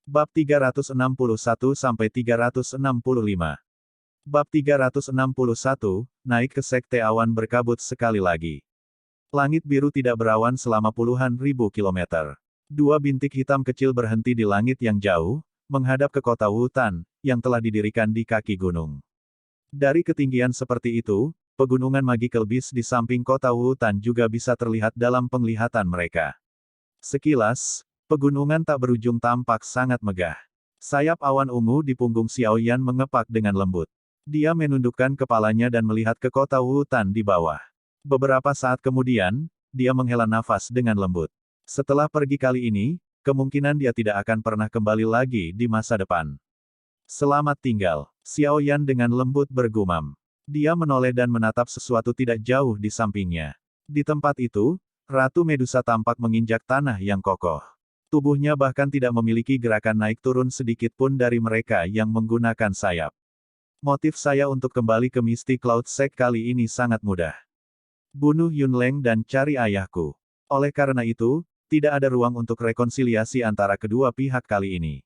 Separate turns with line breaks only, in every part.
Bab 361-365. Bab 361, naik ke Sekte Awan Berkabut sekali lagi. Langit biru tidak berawan selama puluhan ribu kilometer. Dua bintik hitam kecil berhenti di langit yang jauh, menghadap ke kota Wutan, yang telah didirikan di kaki gunung. Dari ketinggian seperti itu, pegunungan Magical Beast di samping kota Wutan juga bisa terlihat dalam penglihatan mereka. Sekilas, pegunungan tak berujung tampak sangat megah. Sayap awan ungu di punggung Xiao Yan mengepak dengan lembut. Dia menundukkan kepalanya dan melihat ke kota Wutan di bawah. Beberapa saat kemudian, dia menghela nafas dengan lembut. Setelah pergi kali ini, kemungkinan dia tidak akan pernah kembali lagi di masa depan. Selamat tinggal, Xiao Yan dengan lembut bergumam. Dia menoleh dan menatap sesuatu tidak jauh di sampingnya. Di tempat itu, Ratu Medusa tampak menginjak tanah yang kokoh. Tubuhnya bahkan tidak memiliki gerakan naik turun sedikit pun dari mereka yang menggunakan sayap. Motif saya untuk kembali ke Misty Cloud Sect kali ini sangat mudah. Bunuh Yunleng dan cari ayahku. Oleh karena itu, tidak ada ruang untuk rekonsiliasi antara kedua pihak kali ini.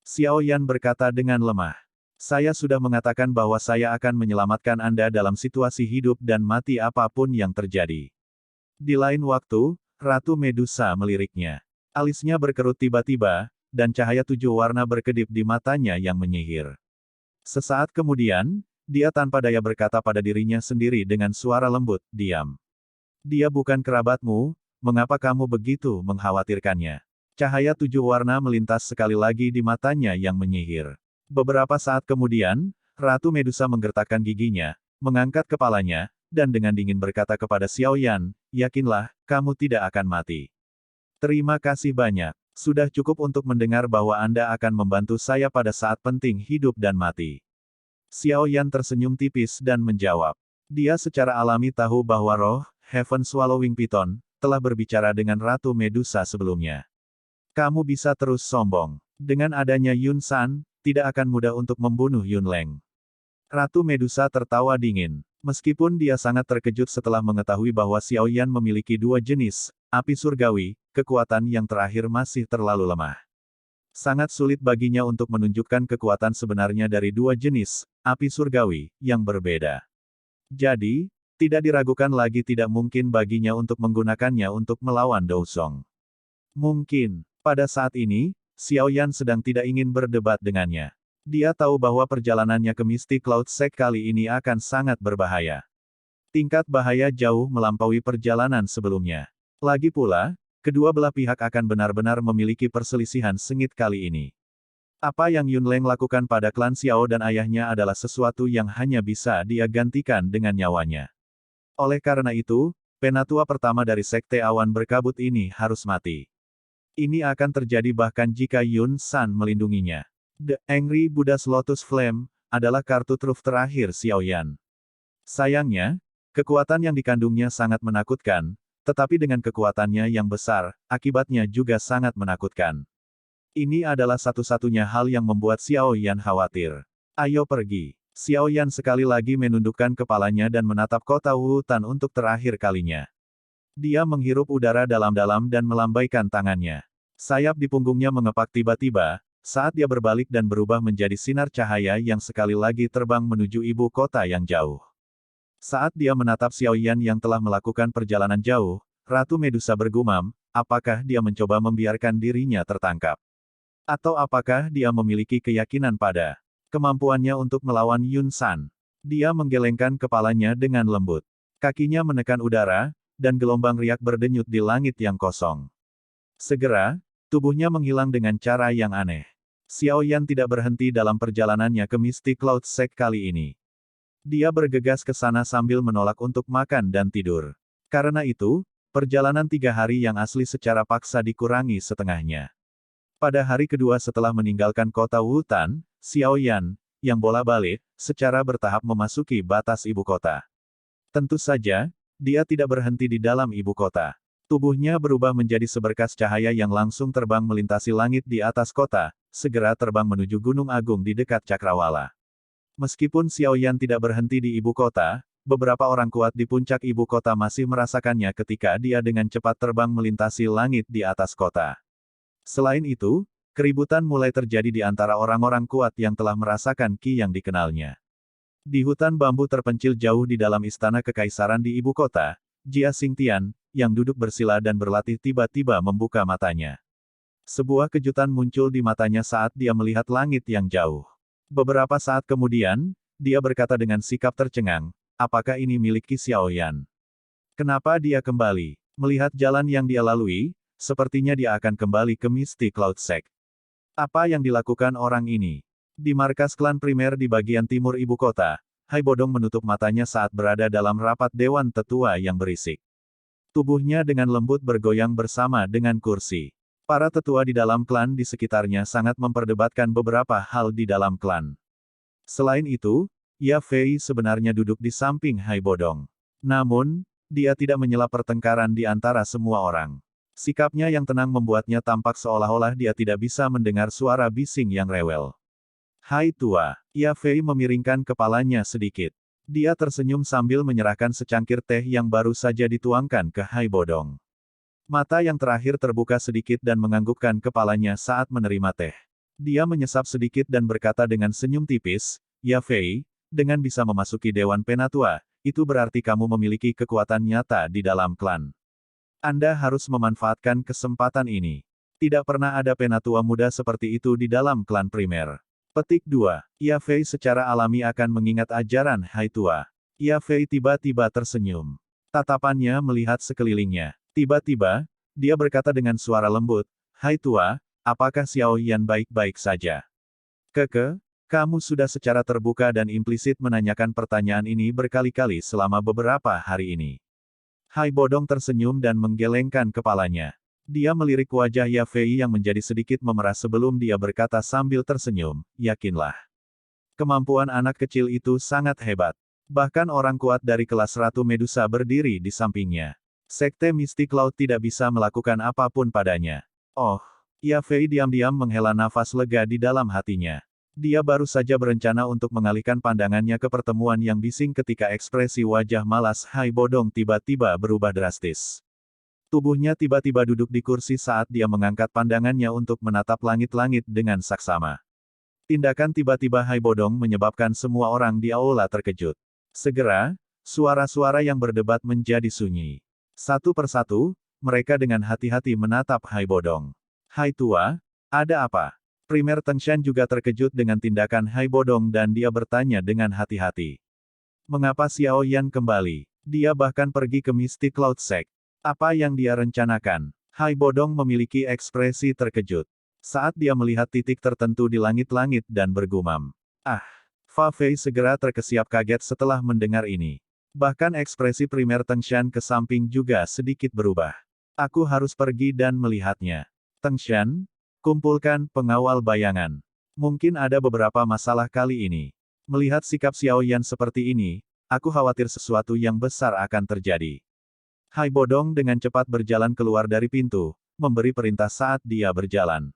Xiao Yan berkata dengan lemah. Saya sudah mengatakan bahwa saya akan menyelamatkan Anda dalam situasi hidup dan mati apapun yang terjadi. Di lain waktu, Ratu Medusa meliriknya. Alisnya berkerut tiba-tiba, dan cahaya 7 warna berkedip di matanya yang menyihir. Sesaat kemudian, dia tanpa daya berkata pada dirinya sendiri dengan suara lembut, diam. Dia bukan kerabatmu, mengapa kamu begitu mengkhawatirkannya? Cahaya 7 warna melintas sekali lagi di matanya yang menyihir. Beberapa saat kemudian, Ratu Medusa menggertakkan giginya, mengangkat kepalanya, dan dengan dingin berkata kepada Xiao Yan, yakinlah, kamu tidak akan mati. Terima kasih banyak. Sudah cukup untuk mendengar bahwa Anda akan membantu saya pada saat penting hidup dan mati. Xiao Yan tersenyum tipis dan menjawab. Dia secara alami tahu bahwa roh, Heaven Swallowing Python, telah berbicara dengan Ratu Medusa sebelumnya. Kamu bisa terus sombong. Dengan adanya Yun San, tidak akan mudah untuk membunuh Yunleng. Ratu Medusa tertawa dingin. Meskipun dia sangat terkejut setelah mengetahui bahwa Xiao Yan memiliki dua jenis, api surgawi, kekuatan yang terakhir masih terlalu lemah. Sangat sulit baginya untuk menunjukkan kekuatan sebenarnya dari dua jenis, api surgawi, yang berbeda. Jadi, tidak diragukan lagi tidak mungkin baginya untuk menggunakannya untuk melawan Dousong. Mungkin, pada saat ini, Xiao Yan sedang tidak ingin berdebat dengannya. Dia tahu bahwa perjalanannya ke Misty Cloud Sect kali ini akan sangat berbahaya. Tingkat bahaya jauh melampaui perjalanan sebelumnya. Lagi pula, kedua belah pihak akan benar-benar memiliki perselisihan sengit kali ini. Apa yang Yunleng lakukan pada klan Xiao dan ayahnya adalah sesuatu yang hanya bisa dia gantikan dengan nyawanya. Oleh karena itu, penatua pertama dari Sekte Awan Berkabut ini harus mati. Ini akan terjadi bahkan jika Yun San melindunginya. The Angry Buddha's Lotus Flame adalah kartu truf terakhir Xiao Yan. Sayangnya, kekuatan yang dikandungnya sangat menakutkan, tetapi dengan kekuatannya yang besar, akibatnya juga sangat menakutkan. Ini adalah satu-satunya hal yang membuat Xiao Yan khawatir. Ayo pergi. Xiao Yan sekali lagi menundukkan kepalanya dan menatap kota Wutan untuk terakhir kalinya. Dia menghirup udara dalam-dalam dan melambaikan tangannya. Sayap di punggungnya mengepak tiba-tiba, saat dia berbalik dan berubah menjadi sinar cahaya yang sekali lagi terbang menuju ibu kota yang jauh. Saat dia menatap Xiao Yan yang telah melakukan perjalanan jauh, Ratu Medusa bergumam, apakah dia mencoba membiarkan dirinya tertangkap? Atau apakah dia memiliki keyakinan pada kemampuannya untuk melawan Yun San? Dia menggelengkan kepalanya dengan lembut. Kakinya menekan udara, dan gelombang riak berdenyut di langit yang kosong. Segera, tubuhnya menghilang dengan cara yang aneh. Xiao Yan tidak berhenti dalam perjalanannya ke Misty Cloud Sect kali ini. Dia bergegas ke sana sambil menolak untuk makan dan tidur. Karena itu, perjalanan 3 hari yang asli secara paksa dikurangi setengahnya. Pada hari kedua setelah meninggalkan kota Wutan, Xiao Yan, yang bola-balik, secara bertahap memasuki batas ibu kota. Tentu saja, dia tidak berhenti di dalam ibu kota. Tubuhnya berubah menjadi seberkas cahaya yang langsung terbang melintasi langit di atas kota, segera terbang menuju Gunung Agung di dekat Cakrawala. Meskipun Xiao Yan tidak berhenti di ibu kota, beberapa orang kuat di puncak ibu kota masih merasakannya ketika dia dengan cepat terbang melintasi langit di atas kota. Selain itu, Keributan mulai terjadi di antara orang-orang kuat yang telah merasakan ki yang dikenalnya. Di hutan bambu terpencil jauh di dalam istana kekaisaran di ibu kota, Jia Xingtian, yang duduk bersila dan berlatih tiba-tiba membuka matanya. Sebuah kejutan muncul di matanya saat dia melihat langit yang jauh. Beberapa saat kemudian, dia berkata dengan sikap tercengang, apakah ini milik Qi Xiaoyan? Kenapa dia kembali? Melihat jalan yang dia lalui, sepertinya dia akan kembali ke Misty Cloud Sect. Apa yang dilakukan orang ini? Di markas klan primer di bagian timur ibu kota, Hai Bodong menutup matanya saat berada dalam rapat dewan tetua yang berisik. Tubuhnya dengan lembut bergoyang bersama dengan kursi. Para tetua di dalam klan di sekitarnya sangat memperdebatkan beberapa hal di dalam klan. Selain itu, Ya Fei sebenarnya duduk di samping Hai Bodong. Namun, dia tidak menyela pertengkaran di antara semua orang. Sikapnya yang tenang membuatnya tampak seolah-olah dia tidak bisa mendengar suara bising yang rewel. Hai tua, Ya Fei memiringkan kepalanya sedikit. Dia tersenyum sambil menyerahkan secangkir teh yang baru saja dituangkan ke Hai Bodong. Mata yang terakhir terbuka sedikit dan menganggukkan kepalanya saat menerima teh. Dia menyesap sedikit dan berkata dengan senyum tipis, Ya Fei, dengan bisa memasuki Dewan Penatua, itu berarti kamu memiliki kekuatan nyata di dalam klan. Anda harus memanfaatkan kesempatan ini. Tidak pernah ada penatua muda seperti itu di dalam klan primer. Petik 2. Ya Fei secara alami akan mengingat ajaran Hai Tua. Ya Fei tiba-tiba tersenyum. Tatapannya melihat sekelilingnya. Tiba-tiba, dia berkata dengan suara lembut, Hai Tua, apakah Xiao Yan baik-baik saja? Kamu sudah secara terbuka dan implisit menanyakan pertanyaan ini berkali-kali selama beberapa hari ini. Hai Bodong tersenyum dan menggelengkan kepalanya. Dia melirik wajah Ya Fei yang menjadi sedikit memerah sebelum dia berkata sambil tersenyum, yakinlah. Kemampuan anak kecil itu sangat hebat. Bahkan orang kuat dari kelas Ratu Medusa berdiri di sampingnya. Sekte Misty Cloud tidak bisa melakukan apapun padanya. Oh, Ya Fei diam-diam menghela nafas lega di dalam hatinya. Dia baru saja berencana untuk mengalihkan pandangannya ke pertemuan yang bising ketika ekspresi wajah malas Hai Bodong tiba-tiba berubah drastis. Tubuhnya tiba-tiba duduk di kursi saat dia mengangkat pandangannya untuk menatap langit-langit dengan saksama. Tindakan tiba-tiba Hai Bodong menyebabkan semua orang di aula terkejut. Segera, suara-suara yang berdebat menjadi sunyi. Satu persatu, mereka dengan hati-hati menatap Hai Bodong. Hai Tua, ada apa? Primer Tengshan juga terkejut dengan tindakan Hai Bodong dan dia bertanya dengan hati-hati. Mengapa Xiao Yan kembali? Dia bahkan pergi ke Misty Cloud Sect. Apa yang dia rencanakan? Hai Bodong memiliki ekspresi terkejut. Saat dia melihat titik tertentu di langit-langit dan bergumam. Fa Fei segera terkesiap kaget setelah mendengar ini. Bahkan ekspresi primer Tengshan ke samping juga sedikit berubah. Aku harus pergi dan melihatnya. Tengshan, kumpulkan pengawal bayangan. Mungkin ada beberapa masalah kali ini. Melihat sikap Xiao Yan seperti ini, aku khawatir sesuatu yang besar akan terjadi. Hai Bodong dengan cepat berjalan keluar dari pintu, memberi perintah saat dia berjalan.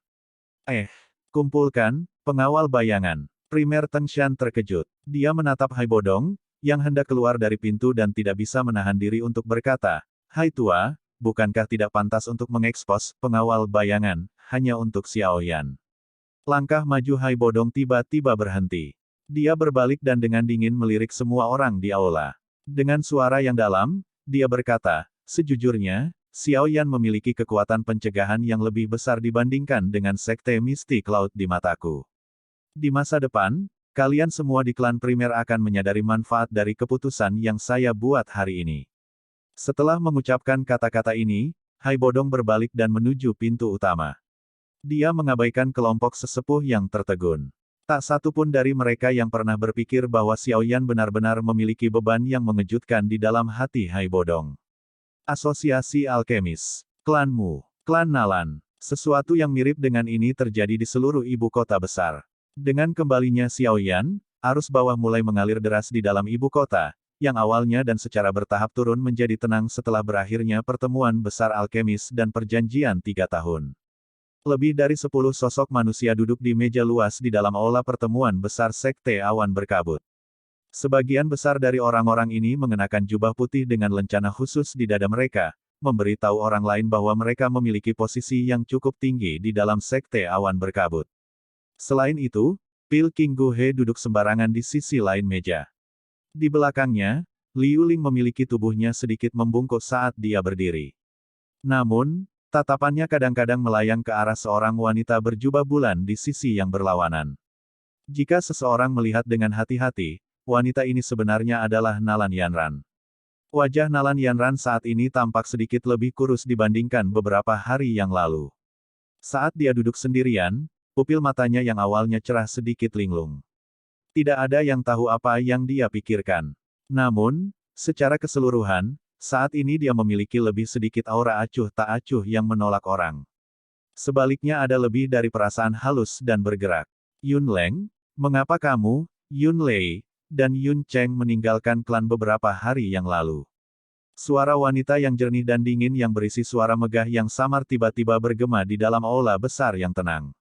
Kumpulkan pengawal bayangan. Primer Tengshan terkejut. Dia menatap Hai Bodong, yang hendak keluar dari pintu dan tidak bisa menahan diri untuk berkata, Hai Tua, bukankah tidak pantas untuk mengekspos pengawal bayangan, hanya untuk Xiao Yan? Langkah maju Hai Bodong tiba-tiba berhenti. Dia berbalik dan dengan dingin melirik semua orang di aula. Dengan suara yang dalam, dia berkata, sejujurnya, Xiao Yan memiliki kekuatan pencegahan yang lebih besar dibandingkan dengan Sekte Misty Cloud di mataku. Di masa depan, kalian semua di klan primer akan menyadari manfaat dari keputusan yang saya buat hari ini. Setelah mengucapkan kata-kata ini, Hai Bodong berbalik dan menuju pintu utama. Dia mengabaikan kelompok sesepuh yang tertegun. Tak satu pun dari mereka yang pernah berpikir bahwa Xiao Yan benar-benar memiliki beban yang mengejutkan di dalam hati Hai Bodong. Asosiasi Alkemis. Klanmu. Klan Nalan. Sesuatu yang mirip dengan ini terjadi di seluruh ibu kota besar. Dengan kembalinya Xiao Yan, arus bawah mulai mengalir deras di dalam ibu kota, yang awalnya dan secara bertahap turun menjadi tenang setelah berakhirnya pertemuan besar alkemis dan perjanjian 3 tahun. Lebih dari 10 sosok manusia duduk di meja luas di dalam aula pertemuan besar Sekte Awan Berkabut. Sebagian besar dari orang-orang ini mengenakan jubah putih dengan lencana khusus di dada mereka, memberitahu orang lain bahwa mereka memiliki posisi yang cukup tinggi di dalam Sekte Awan Berkabut. Selain itu, Pil King Guhe duduk sembarangan di sisi lain meja. Di belakangnya, Liu Ling memiliki tubuhnya sedikit membungkuk saat dia berdiri. Namun, tatapannya kadang-kadang melayang ke arah seorang wanita berjubah bulan di sisi yang berlawanan. Jika seseorang melihat dengan hati-hati, wanita ini sebenarnya adalah Nalan Yanran. Wajah Nalan Yanran saat ini tampak sedikit lebih kurus dibandingkan beberapa hari yang lalu. Saat dia duduk sendirian, pupil matanya yang awalnya cerah sedikit linglung. Tidak ada yang tahu apa yang dia pikirkan. Namun, secara keseluruhan, saat ini dia memiliki lebih sedikit aura acuh tak acuh yang menolak orang. Sebaliknya ada lebih dari perasaan halus dan bergerak. Yun Leng, mengapa kamu, Yun Lei, dan Yun Cheng meninggalkan klan beberapa hari yang lalu? Suara wanita yang jernih dan dingin yang berisi suara megah yang samar tiba-tiba bergema di dalam aula besar yang tenang.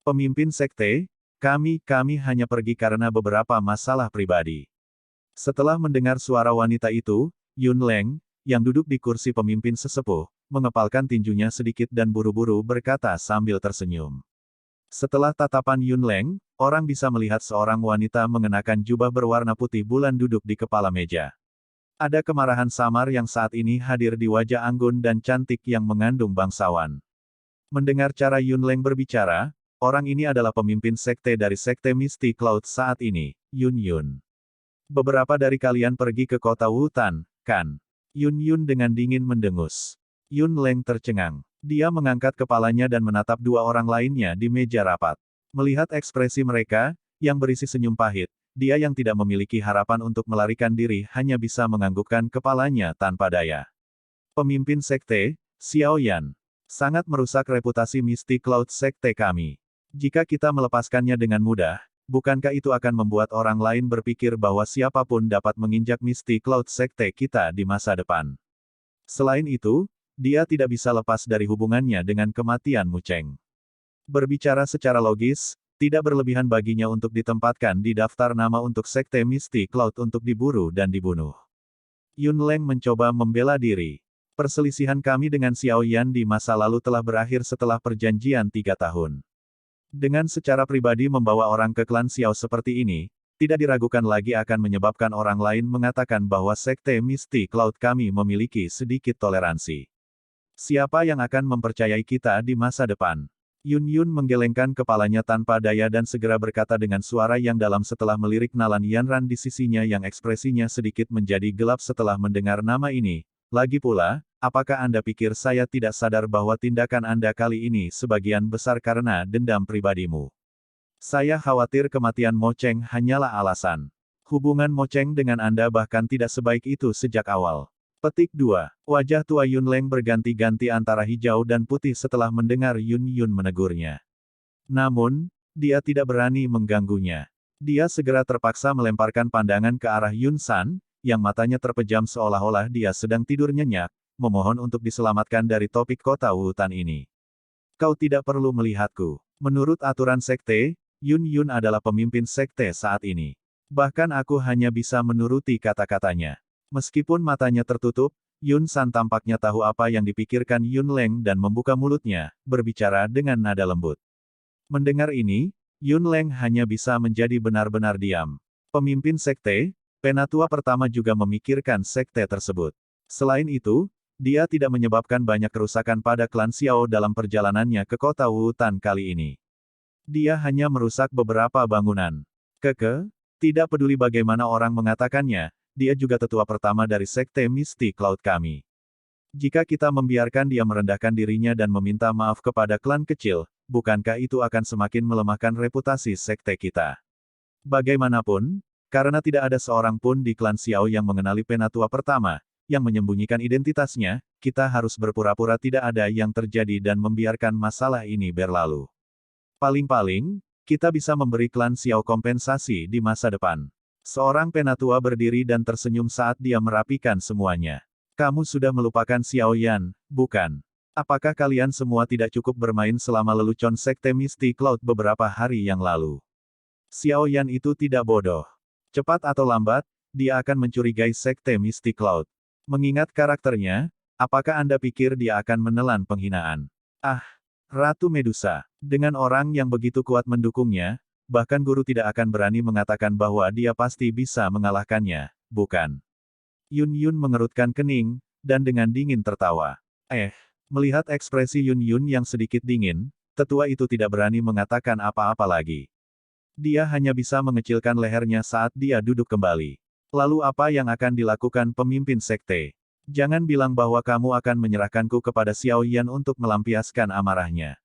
Pemimpin sekte, kami hanya pergi karena beberapa masalah pribadi. Setelah mendengar suara wanita itu, Yun Leng, yang duduk di kursi pemimpin sesepuh, mengepalkan tinjunya sedikit dan buru-buru berkata sambil tersenyum. Setelah tatapan Yun Leng, orang bisa melihat seorang wanita mengenakan jubah berwarna putih bulan duduk di kepala meja. Ada kemarahan samar yang saat ini hadir di wajah anggun dan cantik yang mengandung bangsawan. Mendengar cara Yun Leng berbicara, orang ini adalah pemimpin sekte dari sekte Misty Cloud saat ini, Yun Yun. Beberapa dari kalian pergi ke kota Wutan, kan? Yun Yun dengan dingin mendengus. Yun Leng tercengang. Dia mengangkat kepalanya dan menatap dua orang lainnya di meja rapat. Melihat ekspresi mereka, yang berisi senyum pahit, dia yang tidak memiliki harapan untuk melarikan diri hanya bisa menganggukkan kepalanya tanpa daya. Pemimpin sekte, Xiao Yan. Sangat merusak reputasi Misty Cloud sekte kami. Jika kita melepaskannya dengan mudah, bukankah itu akan membuat orang lain berpikir bahwa siapapun dapat menginjak Misty Cloud sekte kita di masa depan? Selain itu, dia tidak bisa lepas dari hubungannya dengan kematian Mu Cheng. Berbicara secara logis, tidak berlebihan baginya untuk ditempatkan di daftar nama untuk sekte Misty Cloud untuk diburu dan dibunuh. Yun Leng mencoba membela diri. Perselisihan kami dengan Xiao Yan di masa lalu telah berakhir setelah perjanjian 3 tahun. Dengan secara pribadi membawa orang ke klan Xiao seperti ini, tidak diragukan lagi akan menyebabkan orang lain mengatakan bahwa sekte Misty Cloud kami memiliki sedikit toleransi. Siapa yang akan mempercayai kita di masa depan? Yun Yun menggelengkan kepalanya tanpa daya dan segera berkata dengan suara yang dalam setelah melirik Nalan Yanran di sisinya yang ekspresinya sedikit menjadi gelap setelah mendengar nama ini. Lagi pula, apakah Anda pikir saya tidak sadar bahwa tindakan Anda kali ini sebagian besar karena dendam pribadimu? Saya khawatir kematian Mo Cheng hanyalah alasan. Hubungan Mo Cheng dengan Anda bahkan tidak sebaik itu sejak awal. Petik 2. Wajah tua Yun Leng berganti-ganti antara hijau dan putih setelah mendengar Yun Yun menegurnya. Namun, dia tidak berani mengganggunya. Dia segera terpaksa melemparkan pandangan ke arah Yun San, yang matanya terpejam seolah-olah dia sedang tidur nyenyak, memohon untuk diselamatkan dari topik kota Wutan ini. Kau tidak perlu melihatku. Menurut aturan sekte, Yun Yun adalah pemimpin sekte saat ini. Bahkan aku hanya bisa menuruti kata-katanya. Meskipun matanya tertutup, Yun San tampaknya tahu apa yang dipikirkan Yun Leng dan membuka mulutnya, berbicara dengan nada lembut. Mendengar ini, Yun Leng hanya bisa menjadi benar-benar diam. Pemimpin sekte, penatua pertama juga memikirkan sekte tersebut. Selain itu, dia tidak menyebabkan banyak kerusakan pada klan Xiao dalam perjalanannya ke kota Wutan kali ini. Dia hanya merusak beberapa bangunan. Tidak peduli bagaimana orang mengatakannya, dia juga tetua pertama dari sekte Misty Cloud kami. Jika kita membiarkan dia merendahkan dirinya dan meminta maaf kepada klan kecil, bukankah itu akan semakin melemahkan reputasi sekte kita? Bagaimanapun, karena tidak ada seorang pun di klan Xiao yang mengenali penatua pertama, yang menyembunyikan identitasnya, kita harus berpura-pura tidak ada yang terjadi dan membiarkan masalah ini berlalu. Paling-paling, kita bisa memberi klan Xiao kompensasi di masa depan. Seorang penatua berdiri dan tersenyum saat dia merapikan semuanya. Kamu sudah melupakan Xiao Yan, bukan? Apakah kalian semua tidak cukup bermain selama lelucon sekte Misty Cloud beberapa hari yang lalu? Xiao Yan itu tidak bodoh. Cepat atau lambat, dia akan mencurigai sekte Misty Cloud. Mengingat karakternya, Apakah Anda pikir dia akan menelan penghinaan? Ah, Ratu Medusa. Dengan orang yang begitu kuat mendukungnya, bahkan guru tidak akan berani mengatakan bahwa dia pasti bisa mengalahkannya, bukan? Yun Yun mengerutkan kening, dan dengan dingin tertawa. Melihat ekspresi Yun Yun yang sedikit dingin, tetua itu tidak berani mengatakan apa-apa lagi. Dia hanya bisa mengecilkan lehernya saat dia duduk kembali. Lalu apa yang akan dilakukan pemimpin sekte? Jangan bilang bahwa kamu akan menyerahkanku kepada Xiao Yan untuk melampiaskan amarahnya.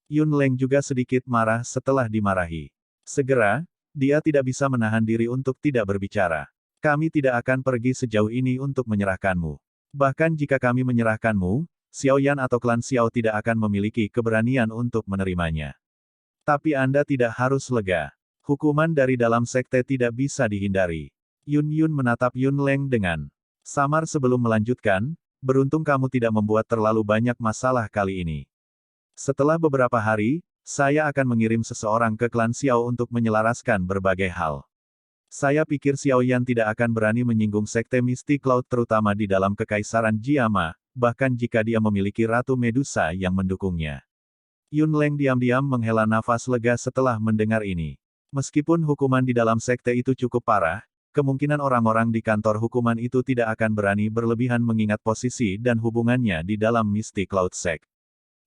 Yun Leng juga sedikit marah setelah dimarahi. Segera, dia tidak bisa menahan diri untuk tidak berbicara. Kami tidak akan pergi sejauh ini untuk menyerahkanmu. Bahkan jika kami menyerahkanmu, Xiao Yan atau klan Xiao tidak akan memiliki keberanian untuk menerimanya. Tapi Anda tidak harus lega. Hukuman dari dalam sekte tidak bisa dihindari. Yun Yun menatap Yun Leng dengan samar sebelum melanjutkan, beruntung kamu tidak membuat terlalu banyak masalah kali ini. Setelah beberapa hari, saya akan mengirim seseorang ke klan Xiao untuk menyelaraskan berbagai hal. Saya pikir Xiao Yan tidak akan berani menyinggung sekte Mystic Cloud terutama di dalam kekaisaran Jiama, bahkan jika dia memiliki Ratu Medusa yang mendukungnya. Yun Leng diam-diam menghela nafas lega setelah mendengar ini. Meskipun hukuman di dalam sekte itu cukup parah, kemungkinan orang-orang di kantor hukuman itu tidak akan berani berlebihan mengingat posisi dan hubungannya di dalam Mystic Cloud Sect.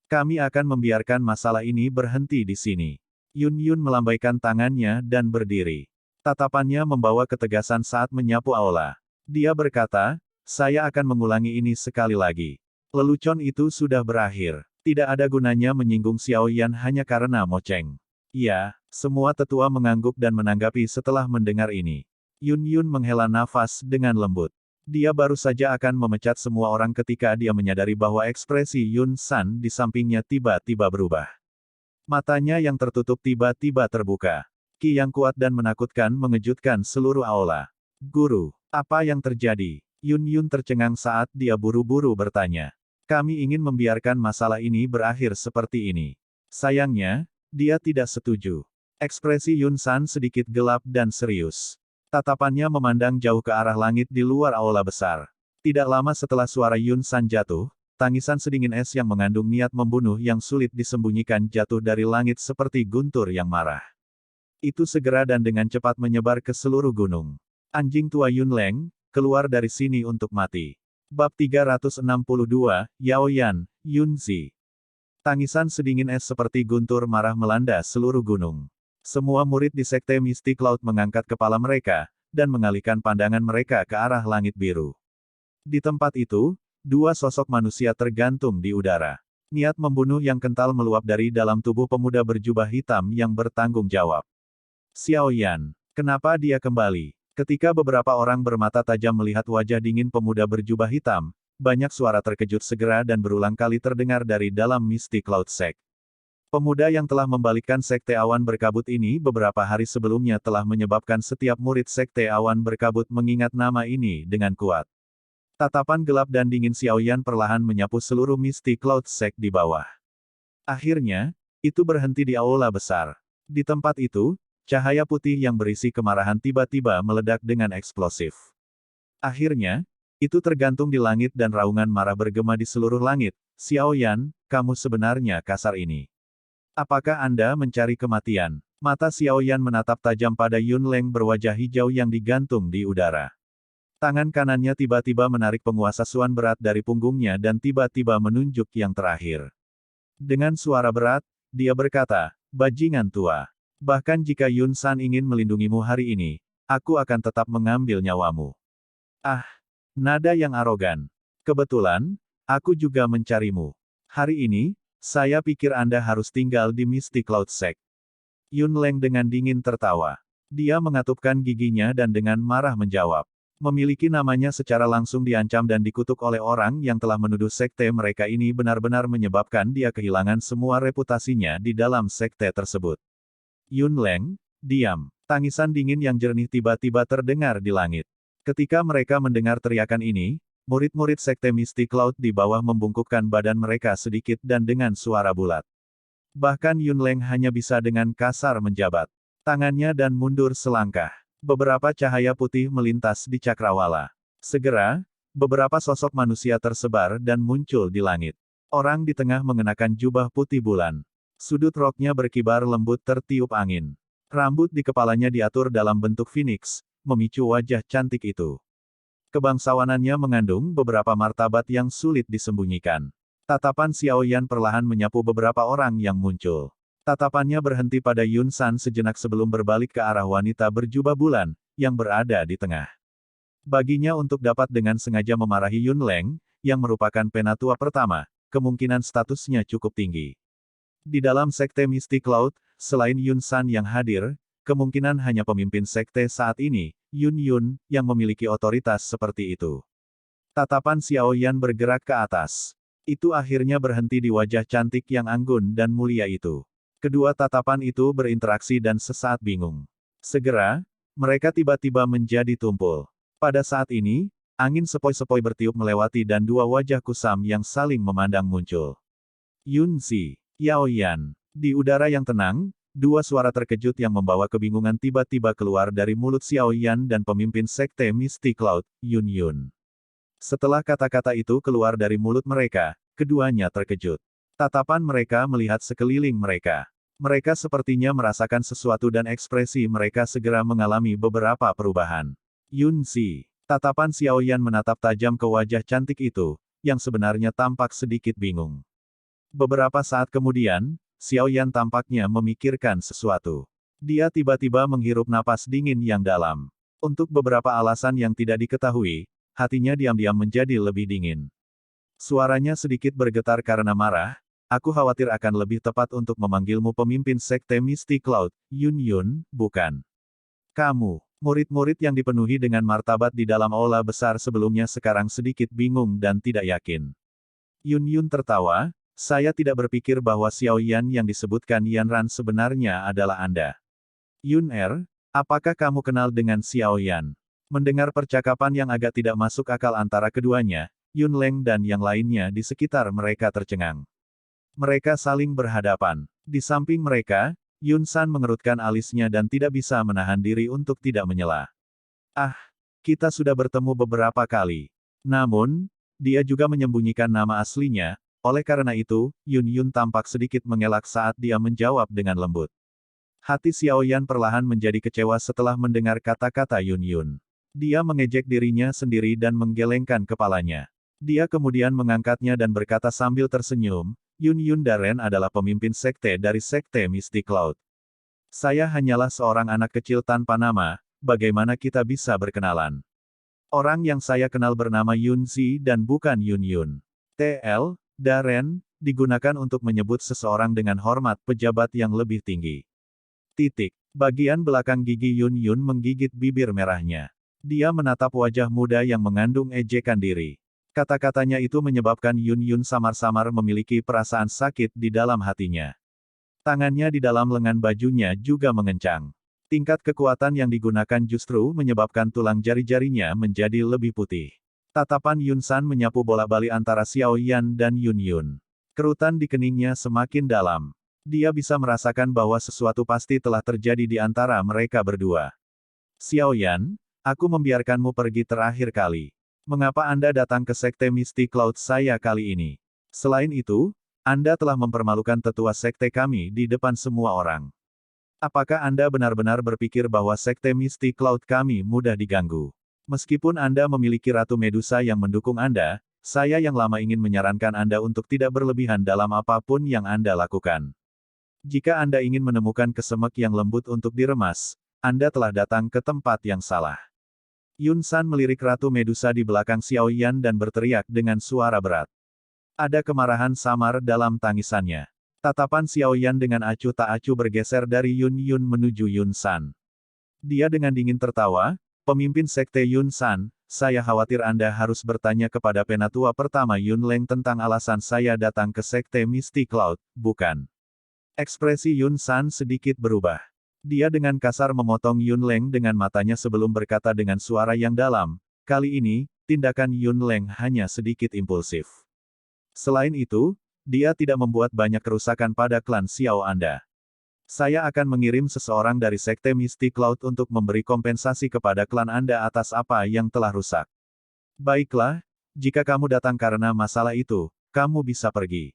Kami akan membiarkan masalah ini berhenti di sini. Yun Yun melambaikan tangannya dan berdiri. Tatapannya membawa ketegasan saat menyapu aula. Dia berkata, saya akan mengulangi ini sekali lagi. Lelucon itu sudah berakhir. Tidak ada gunanya menyinggung Xiao Yan hanya karena moceng. Ya, semua tetua mengangguk dan menanggapi setelah mendengar ini. Yun Yun menghela nafas dengan lembut. Dia baru saja akan memecat semua orang ketika dia menyadari bahwa ekspresi Yun San di sampingnya tiba-tiba berubah. Matanya yang tertutup tiba-tiba terbuka. Ki yang kuat dan menakutkan mengejutkan seluruh aula. Guru, apa yang terjadi? Yun Yun tercengang saat dia buru-buru bertanya. Kami ingin membiarkan masalah ini berakhir seperti ini. Sayangnya, dia tidak setuju. Ekspresi Yun San sedikit gelap dan serius. Tatapannya memandang jauh ke arah langit di luar aula besar. Tidak lama setelah suara Yun San jatuh, tangisan sedingin es yang mengandung niat membunuh yang sulit disembunyikan jatuh dari langit seperti guntur yang marah. Itu segera dan dengan cepat menyebar ke seluruh gunung. Anjing tua Yun Leng, keluar dari sini untuk mati. Bab 362, Yao Yan, Yun Zi. Tangisan sedingin es seperti guntur marah melanda seluruh gunung. Semua murid di sekte Mystic Cloud mengangkat kepala mereka, dan mengalihkan pandangan mereka ke arah langit biru. Di tempat itu, dua sosok manusia tergantung di udara. Niat membunuh yang kental meluap dari dalam tubuh pemuda berjubah hitam yang bertanggung jawab. Xiao Yan, kenapa dia kembali? Ketika beberapa orang bermata tajam melihat wajah dingin pemuda berjubah hitam, banyak suara terkejut segera dan berulang kali terdengar dari dalam Mystic Cloud Sect. Pemuda yang telah membalikkan Sekte Awan Berkabut ini beberapa hari sebelumnya telah menyebabkan setiap murid Sekte Awan Berkabut mengingat nama ini dengan kuat. Tatapan gelap dan dingin Xiao Yan perlahan menyapu seluruh Mystic Cloud Sect di bawah. Akhirnya, itu berhenti di aula besar. Di tempat itu, cahaya putih yang berisi kemarahan tiba-tiba meledak dengan eksplosif. Akhirnya, itu tergantung di langit dan raungan marah bergema di seluruh langit. Xiao Yan, kamu sebenarnya kasar ini. Apakah Anda mencari kematian? Mata Xiao Yan menatap tajam pada Yun Leng berwajah hijau yang digantung di udara. Tangan kanannya tiba-tiba menarik penguasa Suan berat dari punggungnya dan tiba-tiba menunjuk yang terakhir. Dengan suara berat, dia berkata, bajingan tua. Bahkan jika Yun San ingin melindungimu hari ini, aku akan tetap mengambil nyawamu. Ah, nada yang arogan. Kebetulan, aku juga mencarimu. Hari ini, saya pikir Anda harus tinggal di Mystic Cloud Sect. Yun Leng dengan dingin tertawa. Dia mengatupkan giginya dan dengan marah menjawab. Memiliki namanya secara langsung diancam dan dikutuk oleh orang yang telah menuduh sekte mereka ini benar-benar menyebabkan dia kehilangan semua reputasinya di dalam sekte tersebut. Yun Leng, diam. Tangisan dingin yang jernih tiba-tiba terdengar di langit. Ketika mereka mendengar teriakan ini, murid-murid sekte Mystic Cloud di bawah membungkukkan badan mereka sedikit dan dengan suara bulat. Bahkan Yun Leng hanya bisa dengan kasar menjabat tangannya dan mundur selangkah. Beberapa cahaya putih melintas di cakrawala. Segera, Beberapa sosok manusia tersebar dan muncul di langit. Orang di tengah mengenakan jubah putih bulan. Sudut roknya berkibar lembut tertiup angin. Rambut di kepalanya diatur dalam bentuk phoenix, memicu wajah cantik itu. Kebangsawanannya mengandung beberapa martabat yang sulit disembunyikan. Tatapan Xiao Yan perlahan menyapu beberapa orang yang muncul. Tatapannya berhenti pada Yun San sejenak sebelum berbalik ke arah wanita berjubah bulan, yang berada di tengah. Baginya untuk dapat dengan sengaja memarahi Yun Leng, yang merupakan penatua pertama, kemungkinan statusnya cukup tinggi. Di dalam sekte Mystic Cloud, selain Yun San yang hadir, kemungkinan hanya pemimpin sekte saat ini, Yun Yun, yang memiliki otoritas seperti itu. Tatapan Xiao Yan bergerak ke atas. Itu akhirnya berhenti di wajah cantik yang anggun dan mulia itu. Kedua tatapan itu berinteraksi dan sesaat bingung. Segera, mereka tiba-tiba menjadi tumpul. Pada saat ini, angin sepoi-sepoi bertiup melewati dan dua wajah kusam yang saling memandang muncul. Yun Zi, Yao Yan. Di udara yang tenang, dua suara terkejut yang membawa kebingungan tiba-tiba keluar dari mulut Xiao Yan dan pemimpin sekte Mystic Cloud, Yun Yun. Setelah kata-kata itu keluar dari mulut mereka, keduanya terkejut. Tatapan mereka melihat sekeliling mereka. Mereka sepertinya merasakan sesuatu dan ekspresi mereka segera mengalami beberapa perubahan. Yun Zi. Tatapan Xiao Yan menatap tajam ke wajah cantik itu, yang sebenarnya tampak sedikit bingung. Beberapa saat kemudian, Xiao Yan tampaknya memikirkan sesuatu. Dia tiba-tiba menghirup napas dingin yang dalam. Untuk beberapa alasan yang tidak diketahui, hatinya diam-diam menjadi lebih dingin. Suaranya sedikit bergetar karena marah. Aku khawatir akan lebih tepat untuk memanggilmu pemimpin sekte Mystic Cloud, Yun Yun, bukan? Kamu. Murid-murid yang dipenuhi dengan martabat di dalam aula besar sebelumnya sekarang sedikit bingung dan tidak yakin. Yun Yun tertawa, saya tidak berpikir bahwa Xiao Yan yang disebutkan Yan Ran sebenarnya adalah Anda. Yun apakah kamu kenal dengan Xiao Yan? Mendengar percakapan yang agak tidak masuk akal antara keduanya, Yun Leng dan yang lainnya di sekitar mereka tercengang. Mereka saling berhadapan. Di samping mereka, Yun San mengerutkan alisnya dan tidak bisa menahan diri untuk tidak menyela. Ah, kita sudah bertemu beberapa kali. Namun, dia juga menyembunyikan nama aslinya, oleh karena itu, Yun Yun tampak sedikit mengelak saat dia menjawab dengan lembut. Hati Xiao Yan perlahan menjadi kecewa setelah mendengar kata-kata Yun Yun. Dia mengejek dirinya sendiri dan menggelengkan kepalanya. Dia kemudian mengangkatnya dan berkata sambil tersenyum, Yun Yun Daren adalah pemimpin sekte dari sekte Mystic Cloud. Saya hanyalah seorang anak kecil tanpa nama, bagaimana kita bisa berkenalan? Orang yang saya kenal bernama Yun Zi dan bukan Yun Yun. TL, Daren, digunakan untuk menyebut seseorang dengan hormat pejabat yang lebih tinggi. Titik. Bagian belakang gigi Yun Yun menggigit bibir merahnya. Dia menatap wajah muda yang mengandung ejekan diri. Kata-katanya itu menyebabkan Yun Yun samar-samar memiliki perasaan sakit di dalam hatinya. Tangannya di dalam lengan bajunya juga mengencang. Tingkat kekuatan yang digunakan justru menyebabkan tulang jari-jarinya menjadi lebih putih. Tatapan Yun San menyapu bola-balik antara Xiao Yan dan Yun Yun. Kerutan di keningnya semakin dalam. Dia bisa merasakan bahwa sesuatu pasti telah terjadi di antara mereka berdua. Xiao Yan, aku membiarkanmu pergi terakhir kali. Mengapa Anda datang ke sekte Mystic Cloud saya kali ini? Selain itu, Anda telah mempermalukan tetua sekte kami di depan semua orang. Apakah Anda benar-benar berpikir bahwa sekte Mystic Cloud kami mudah diganggu? Meskipun Anda memiliki Ratu Medusa yang mendukung Anda, saya yang lama ingin menyarankan Anda untuk tidak berlebihan dalam apapun yang Anda lakukan. Jika Anda ingin menemukan kesemek yang lembut untuk diremas, Anda telah datang ke tempat yang salah. Yun San melirik Ratu Medusa di belakang Xiao Yan dan berteriak dengan suara berat. Ada kemarahan samar dalam tangisannya. Tatapan Xiao Yan dengan acuh tak acuh bergeser dari Yun Yun menuju Yun San. Dia dengan dingin tertawa, pemimpin sekte Yun San, saya khawatir Anda harus bertanya kepada penatua pertama Yun Leng tentang alasan saya datang ke sekte Mystic Cloud, bukan? Ekspresi Yun San sedikit berubah. Dia dengan kasar memotong Yun Leng dengan matanya sebelum berkata dengan suara yang dalam, kali ini, tindakan Yun Leng hanya sedikit impulsif. Selain itu, dia tidak membuat banyak kerusakan pada klan Xiao Anda. Saya akan mengirim seseorang dari sekte Mystic Cloud untuk memberi kompensasi kepada klan Anda atas apa yang telah rusak. Baiklah, jika kamu datang karena masalah itu, kamu bisa pergi.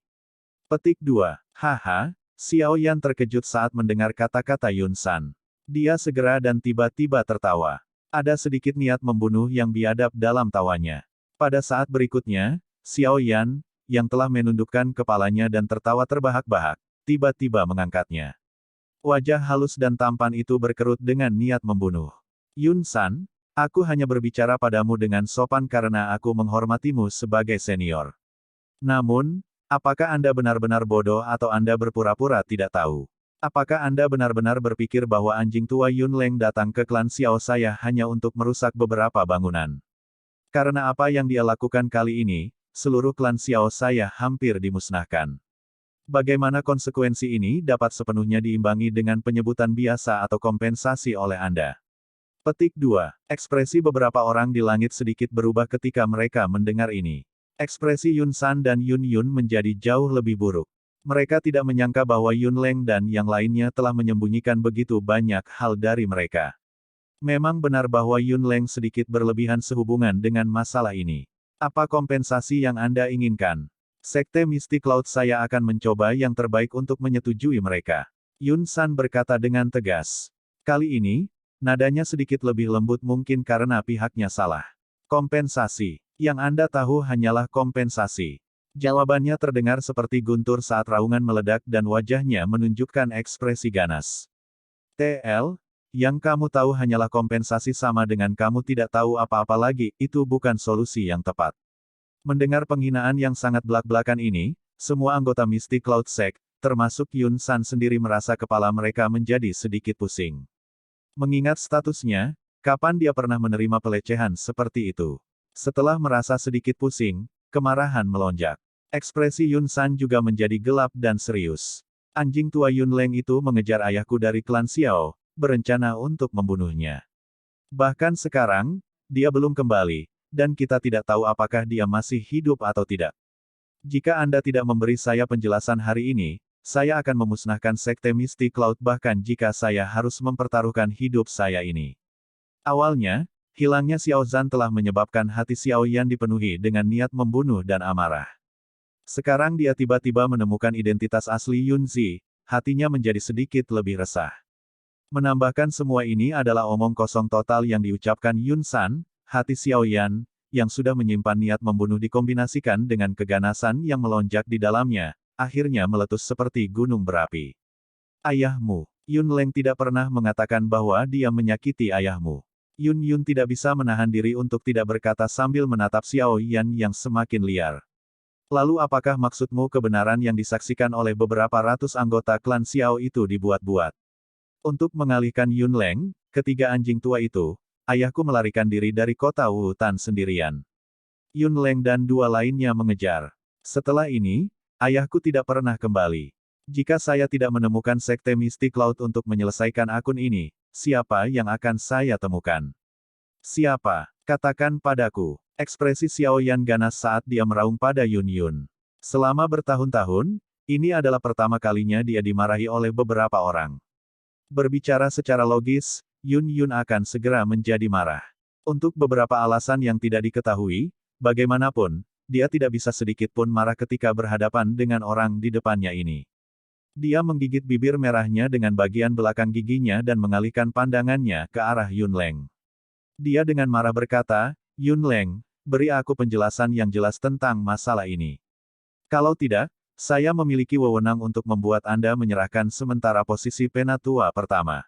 Petik 2. Haha, Xiao Yan terkejut saat mendengar kata-kata Yun San. Dia segera dan tiba-tiba tertawa. Ada sedikit niat membunuh yang biadab dalam tawanya. Pada saat berikutnya, Xiao Yan, yang telah menundukkan kepalanya dan tertawa terbahak-bahak, tiba-tiba mengangkatnya. Wajah halus dan tampan itu berkerut dengan niat membunuh. Yun San, aku hanya berbicara padamu dengan sopan karena aku menghormatimu sebagai senior. Namun, apakah Anda benar-benar bodoh atau Anda berpura-pura tidak tahu? Apakah Anda benar-benar berpikir bahwa anjing tua Yun Leng datang ke klan Xiao saya hanya untuk merusak beberapa bangunan? Karena apa yang dia lakukan kali ini, seluruh klan Xiao saya hampir dimusnahkan. Bagaimana konsekuensi ini dapat sepenuhnya diimbangi dengan penyebutan biasa atau kompensasi oleh Anda? Petik 2. Ekspresi beberapa orang di langit sedikit berubah ketika mereka mendengar ini. Ekspresi Yun San dan Yun Yun menjadi jauh lebih buruk. Mereka tidak menyangka bahwa Yun Leng dan yang lainnya telah menyembunyikan begitu banyak hal dari mereka. Memang benar bahwa Yun Leng sedikit berlebihan sehubungan dengan masalah ini. Apa kompensasi yang Anda inginkan? Sekte Misty Cloud saya akan mencoba yang terbaik untuk menyetujui mereka. Yun San berkata dengan tegas. Kali ini, nadanya sedikit lebih lembut mungkin karena pihaknya salah. Kompensasi. Yang Anda tahu hanyalah kompensasi. Jawabannya terdengar seperti guntur saat raungan meledak dan wajahnya menunjukkan ekspresi ganas. TL, yang kamu tahu hanyalah kompensasi sama dengan kamu tidak tahu apa-apa lagi, itu bukan solusi yang tepat. Mendengar penghinaan yang sangat belak-belakan ini, semua anggota Misty Cloud Sect, termasuk Yun San sendiri merasa kepala mereka menjadi sedikit pusing. Mengingat statusnya, kapan dia pernah menerima pelecehan seperti itu? Setelah merasa sedikit pusing, kemarahan melonjak. Ekspresi Yun San juga menjadi gelap dan serius. Anjing tua Yun Leng itu mengejar ayahku dari klan Xiao, berencana untuk membunuhnya. Bahkan sekarang, dia belum kembali, dan kita tidak tahu apakah dia masih hidup atau tidak. Jika Anda tidak memberi saya penjelasan hari ini, saya akan memusnahkan Sekte Misty Cloud bahkan jika saya harus mempertaruhkan hidup saya ini. Awalnya, hilangnya Xiao Zhan telah menyebabkan hati Xiao Yan dipenuhi dengan niat membunuh dan amarah. Sekarang dia tiba-tiba menemukan identitas asli Yun Zi, hatinya menjadi sedikit lebih resah. Menambahkan semua ini adalah omong kosong total yang diucapkan Yun San, hati Xiao Yan, yang sudah menyimpan niat membunuh dikombinasikan dengan keganasan yang melonjak di dalamnya, akhirnya meletus seperti gunung berapi. Ayahmu, Yun Leng tidak pernah mengatakan bahwa dia menyakiti ayahmu. Yun Yun tidak bisa menahan diri untuk tidak berkata sambil menatap Xiao Yan yang semakin liar. Lalu apakah maksudmu kebenaran yang disaksikan oleh beberapa ratus anggota klan Xiao itu dibuat-buat? Untuk mengalihkan Yun Leng, ketiga anjing tua itu, ayahku melarikan diri dari kota Wutan sendirian. Yun Leng dan dua lainnya mengejar. Setelah ini, ayahku tidak pernah kembali. Jika saya tidak menemukan Sekte Misty Cloud untuk menyelesaikan akun ini, siapa yang akan saya temukan? Siapa? Katakan padaku. Ekspresi Xiao Yan ganas saat dia meraung pada Yun Yun. Selama bertahun-tahun, ini adalah pertama kalinya dia dimarahi oleh beberapa orang. Berbicara secara logis, Yun Yun akan segera menjadi marah. Untuk beberapa alasan yang tidak diketahui, bagaimanapun, dia tidak bisa sedikit pun marah ketika berhadapan dengan orang di depannya ini. Dia menggigit bibir merahnya dengan bagian belakang giginya dan mengalihkan pandangannya ke arah Yun Leng. Dia dengan marah berkata, Yun Leng, beri aku penjelasan yang jelas tentang masalah ini. Kalau tidak, saya memiliki wewenang untuk membuat Anda menyerahkan sementara posisi penatua pertama.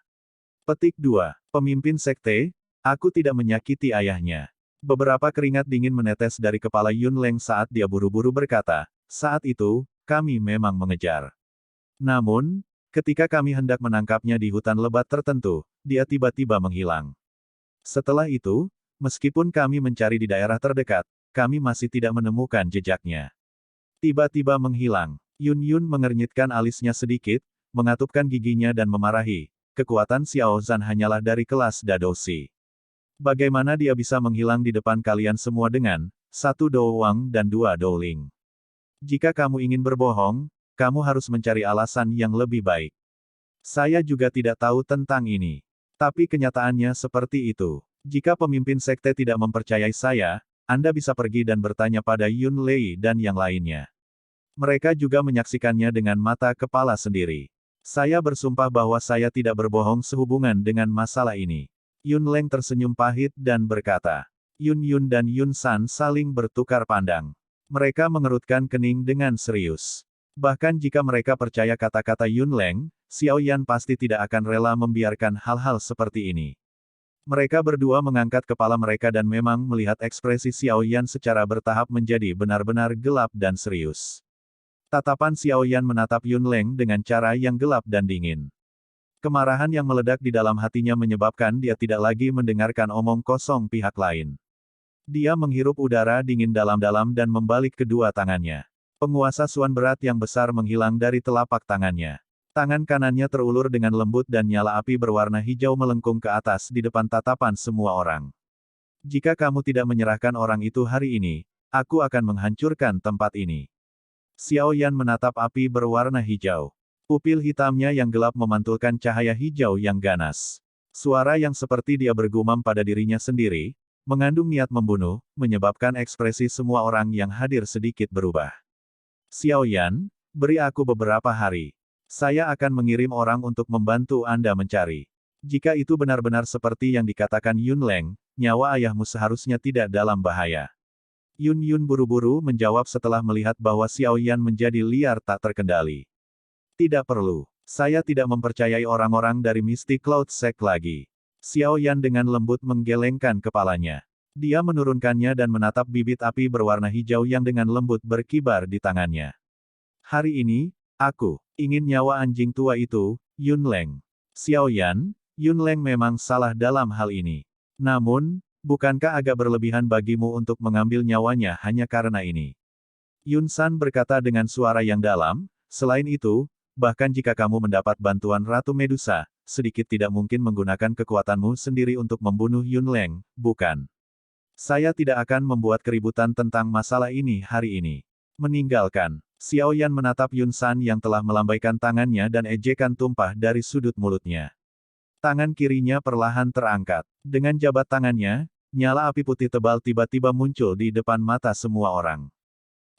Petik 2. Pemimpin sekte, aku tidak menyakiti ayahnya. Beberapa keringat dingin menetes dari kepala Yun Leng saat dia buru-buru berkata, saat itu, kami memang mengejar. Namun, ketika kami hendak menangkapnya di hutan lebat tertentu, dia tiba-tiba menghilang. Setelah itu, meskipun kami mencari di daerah terdekat, kami masih tidak menemukan jejaknya. Tiba-tiba menghilang. Yun Yun mengernyitkan alisnya sedikit, mengatupkan giginya dan memarahi. Kekuatan Xiao Zhan hanyalah dari kelas Dadoshi. Bagaimana dia bisa menghilang di depan kalian semua dengan 1 Dou-Wang dan 2 Dou-Ling? Jika kamu ingin berbohong, kamu harus mencari alasan yang lebih baik. Saya juga tidak tahu tentang ini. Tapi kenyataannya seperti itu. Jika pemimpin sekte tidak mempercayai saya, Anda bisa pergi dan bertanya pada Yun Lei dan yang lainnya. Mereka juga menyaksikannya dengan mata kepala sendiri. Saya bersumpah bahwa saya tidak berbohong sehubungan dengan masalah ini. Yun Leng tersenyum pahit dan berkata. Yun Yun dan Yun San saling bertukar pandang. Mereka mengerutkan kening dengan serius. Bahkan jika mereka percaya kata-kata Yun Leng, Xiao Yan pasti tidak akan rela membiarkan hal-hal seperti ini. Mereka berdua mengangkat kepala mereka dan memang melihat ekspresi Xiao Yan secara bertahap menjadi benar-benar gelap dan serius. Tatapan Xiao Yan menatap Yun Leng dengan cara yang gelap dan dingin. Kemarahan yang meledak di dalam hatinya menyebabkan dia tidak lagi mendengarkan omong kosong pihak lain. Dia menghirup udara dingin dalam-dalam dan membalik kedua tangannya. Penguasa Suan berat yang besar menghilang dari telapak tangannya. Tangan kanannya terulur dengan lembut dan nyala api berwarna hijau melengkung ke atas di depan tatapan semua orang. Jika kamu tidak menyerahkan orang itu hari ini, aku akan menghancurkan tempat ini. Xiao Yan menatap api berwarna hijau. Pupil hitamnya yang gelap memantulkan cahaya hijau yang ganas. Suara yang seperti dia bergumam pada dirinya sendiri, mengandung niat membunuh, menyebabkan ekspresi semua orang yang hadir sedikit berubah. Xiao Yan, beri aku beberapa hari. Saya akan mengirim orang untuk membantu Anda mencari. Jika itu benar-benar seperti yang dikatakan Yun Leng, nyawa ayahmu seharusnya tidak dalam bahaya. Yun Yun buru-buru menjawab setelah melihat bahwa Xiao Yan menjadi liar tak terkendali. Tidak perlu. Saya tidak mempercayai orang-orang dari Mystic Cloud Sect lagi. Xiao Yan dengan lembut menggelengkan kepalanya. Dia menurunkannya dan menatap bibit api berwarna hijau yang dengan lembut berkibar di tangannya. Hari ini, aku ingin nyawa anjing tua itu, Yun Leng. Xiao Yan, Yun Leng memang salah dalam hal ini. Namun, bukankah agak berlebihan bagimu untuk mengambil nyawanya hanya karena ini? Yun San berkata dengan suara yang dalam, selain itu, bahkan jika kamu mendapat bantuan Ratu Medusa, sedikit tidak mungkin menggunakan kekuatanmu sendiri untuk membunuh Yun Leng, bukan? Saya tidak akan membuat keributan tentang masalah ini hari ini. Meninggalkan. Xiao Yan menatap Yun San yang telah melambaikan tangannya dan ejekan tumpah dari sudut mulutnya. Tangan kirinya perlahan terangkat. Dengan jabat tangannya, nyala api putih tebal tiba-tiba muncul di depan mata semua orang.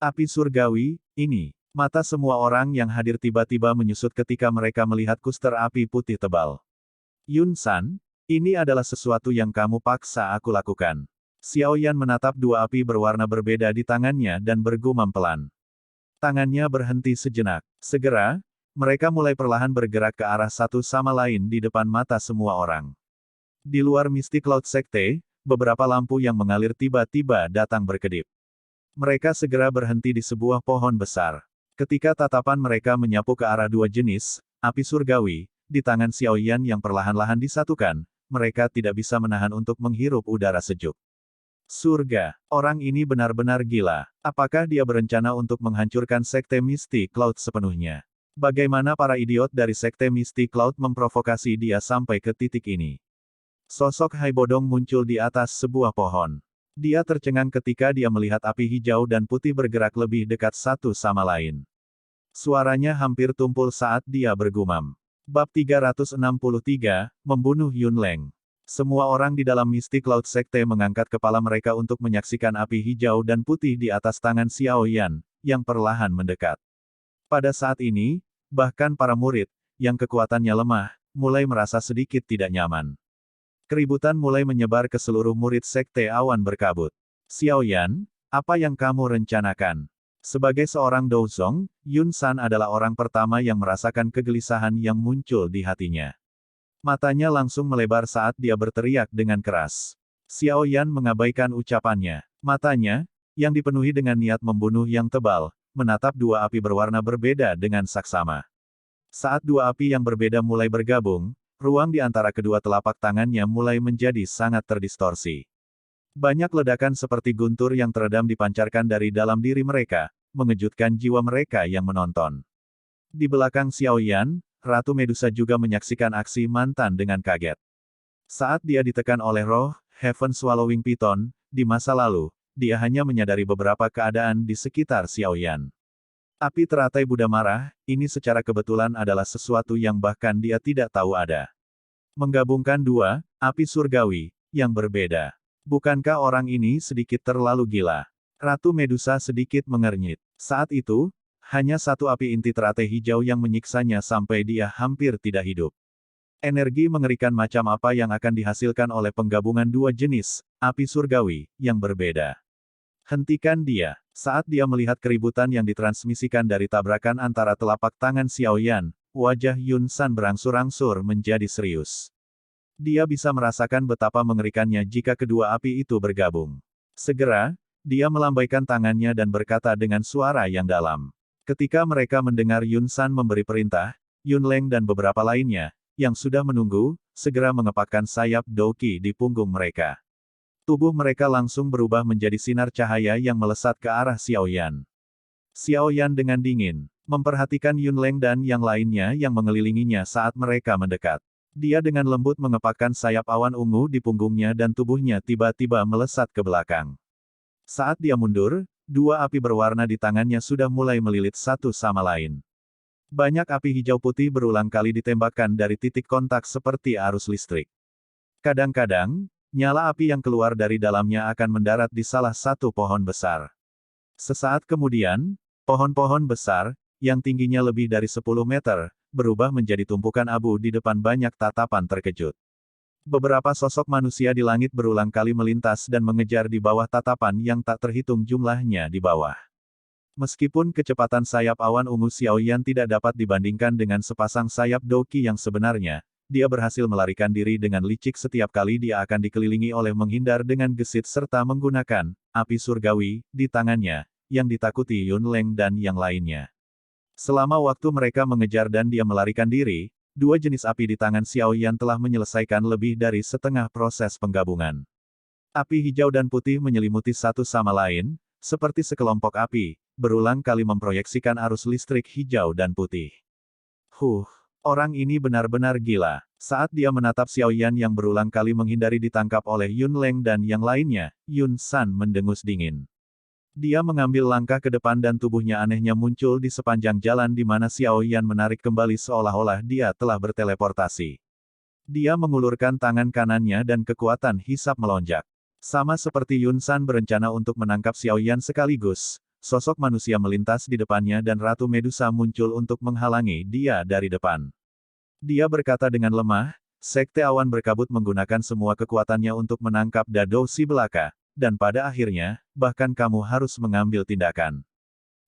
Api surgawi, ini. Mata semua orang yang hadir tiba-tiba menyusut ketika mereka melihat kuster api putih tebal. Yun San, ini adalah sesuatu yang kamu paksa aku lakukan. Xiao Yan menatap dua api berwarna berbeda di tangannya dan bergumam pelan. Tangannya berhenti sejenak. Segera, mereka mulai perlahan bergerak ke arah satu sama lain di depan mata semua orang. Di luar Mystic Cloud Sekte, beberapa lampu yang mengalir tiba-tiba datang berkedip. Mereka segera berhenti di sebuah pohon besar. Ketika tatapan mereka menyapu ke arah dua jenis, api surgawi, di tangan Xiao Yan yang perlahan-lahan disatukan, mereka tidak bisa menahan untuk menghirup udara sejuk. Surga, orang ini benar-benar gila. Apakah dia berencana untuk menghancurkan Sekte Mystic Cloud sepenuhnya? Bagaimana para idiot dari Sekte Mystic Cloud memprovokasi dia sampai ke titik ini? Sosok Hai Bodong muncul di atas sebuah pohon. Dia tercengang ketika dia melihat api hijau dan putih bergerak lebih dekat satu sama lain. Suaranya hampir tumpul saat dia bergumam. Bab 363, Membunuh Yun Leng. Semua orang di dalam Mystic Cloud Sekte mengangkat kepala mereka untuk menyaksikan api hijau dan putih di atas tangan Xiao Yan, yang perlahan mendekat. Pada saat ini, bahkan para murid, yang kekuatannya lemah, mulai merasa sedikit tidak nyaman. Keributan mulai menyebar ke seluruh murid Sekte Awan Berkabut. Xiao Yan, apa yang kamu rencanakan? Sebagai seorang Douzong, Yun San adalah orang pertama yang merasakan kegelisahan yang muncul di hatinya. Matanya langsung melebar saat dia berteriak dengan keras. Xiao Yan mengabaikan ucapannya. Matanya, yang dipenuhi dengan niat membunuh yang tebal, menatap dua api berwarna berbeda dengan saksama. Saat dua api yang berbeda mulai bergabung, ruang di antara kedua telapak tangannya mulai menjadi sangat terdistorsi. Banyak ledakan seperti guntur yang teredam dipancarkan dari dalam diri mereka, mengejutkan jiwa mereka yang menonton. Di belakang Xiao Yan, Ratu Medusa juga menyaksikan aksi mantan dengan kaget. Saat dia ditekan oleh roh, Heaven Swallowing Python, di masa lalu, dia hanya menyadari beberapa keadaan di sekitar Xiao Yan. Api teratai Buddha marah, ini secara kebetulan adalah sesuatu yang bahkan dia tidak tahu ada. Menggabungkan dua, api surgawi, yang berbeda. Bukankah orang ini sedikit terlalu gila? Ratu Medusa sedikit mengernyit. Saat itu, hanya satu api inti teratai hijau yang menyiksanya sampai dia hampir tidak hidup. Energi mengerikan macam apa yang akan dihasilkan oleh penggabungan dua jenis, api surgawi, yang berbeda. Hentikan dia. Saat dia melihat keributan yang ditransmisikan dari tabrakan antara telapak tangan Xiao Yan, wajah Yun San berangsur-angsur menjadi serius. Dia bisa merasakan betapa mengerikannya jika kedua api itu bergabung. Segera, dia melambaikan tangannya dan berkata dengan suara yang dalam. Ketika mereka mendengar Yun San memberi perintah, Yun Leng dan beberapa lainnya, yang sudah menunggu, segera mengepakkan sayap Douqi di punggung mereka. Tubuh mereka langsung berubah menjadi sinar cahaya yang melesat ke arah Xiao Yan. Xiao Yan dengan dingin, memperhatikan Yun Leng dan yang lainnya yang mengelilinginya saat mereka mendekat. Dia dengan lembut mengepakkan sayap awan ungu di punggungnya dan tubuhnya tiba-tiba melesat ke belakang. Saat dia mundur, dua api berwarna di tangannya sudah mulai melilit satu sama lain. Banyak api hijau putih berulang kali ditembakkan dari titik kontak seperti arus listrik. Kadang-kadang, nyala api yang keluar dari dalamnya akan mendarat di salah satu pohon besar. Sesaat kemudian, pohon-pohon besar, yang tingginya lebih dari 10 meter, berubah menjadi tumpukan abu di depan banyak tatapan terkejut. Beberapa sosok manusia di langit berulang kali melintas dan mengejar di bawah tatapan yang tak terhitung jumlahnya di bawah. Meskipun kecepatan sayap awan ungu Xiao Yan tidak dapat dibandingkan dengan sepasang sayap Douqi yang sebenarnya, dia berhasil melarikan diri dengan licik setiap kali dia akan dikelilingi oleh menghindar dengan gesit serta menggunakan api surgawi di tangannya, yang ditakuti Yun Leng dan yang lainnya. Selama waktu mereka mengejar dan dia melarikan diri, dua jenis api di tangan Xiao Yan telah menyelesaikan lebih dari setengah proses penggabungan. Api hijau dan putih menyelimuti satu sama lain, seperti sekelompok api, berulang kali memproyeksikan arus listrik hijau dan putih. Orang ini benar-benar gila. Saat dia menatap Xiao Yan yang berulang kali menghindari ditangkap oleh Yun Leng dan yang lainnya, Yun San mendengus dingin. Dia mengambil langkah ke depan dan tubuhnya anehnya muncul di sepanjang jalan di mana Xiao Yan menarik kembali seolah-olah dia telah berteleportasi. Dia mengulurkan tangan kanannya dan kekuatan hisap melonjak. Sama seperti Yun San berencana untuk menangkap Xiao Yan sekaligus, sosok manusia melintas di depannya dan Ratu Medusa muncul untuk menghalangi dia dari depan. Dia berkata dengan lemah, Sekte Awan Berkabut menggunakan semua kekuatannya untuk menangkap Dado si Belaka, dan pada akhirnya, bahkan kamu harus mengambil tindakan.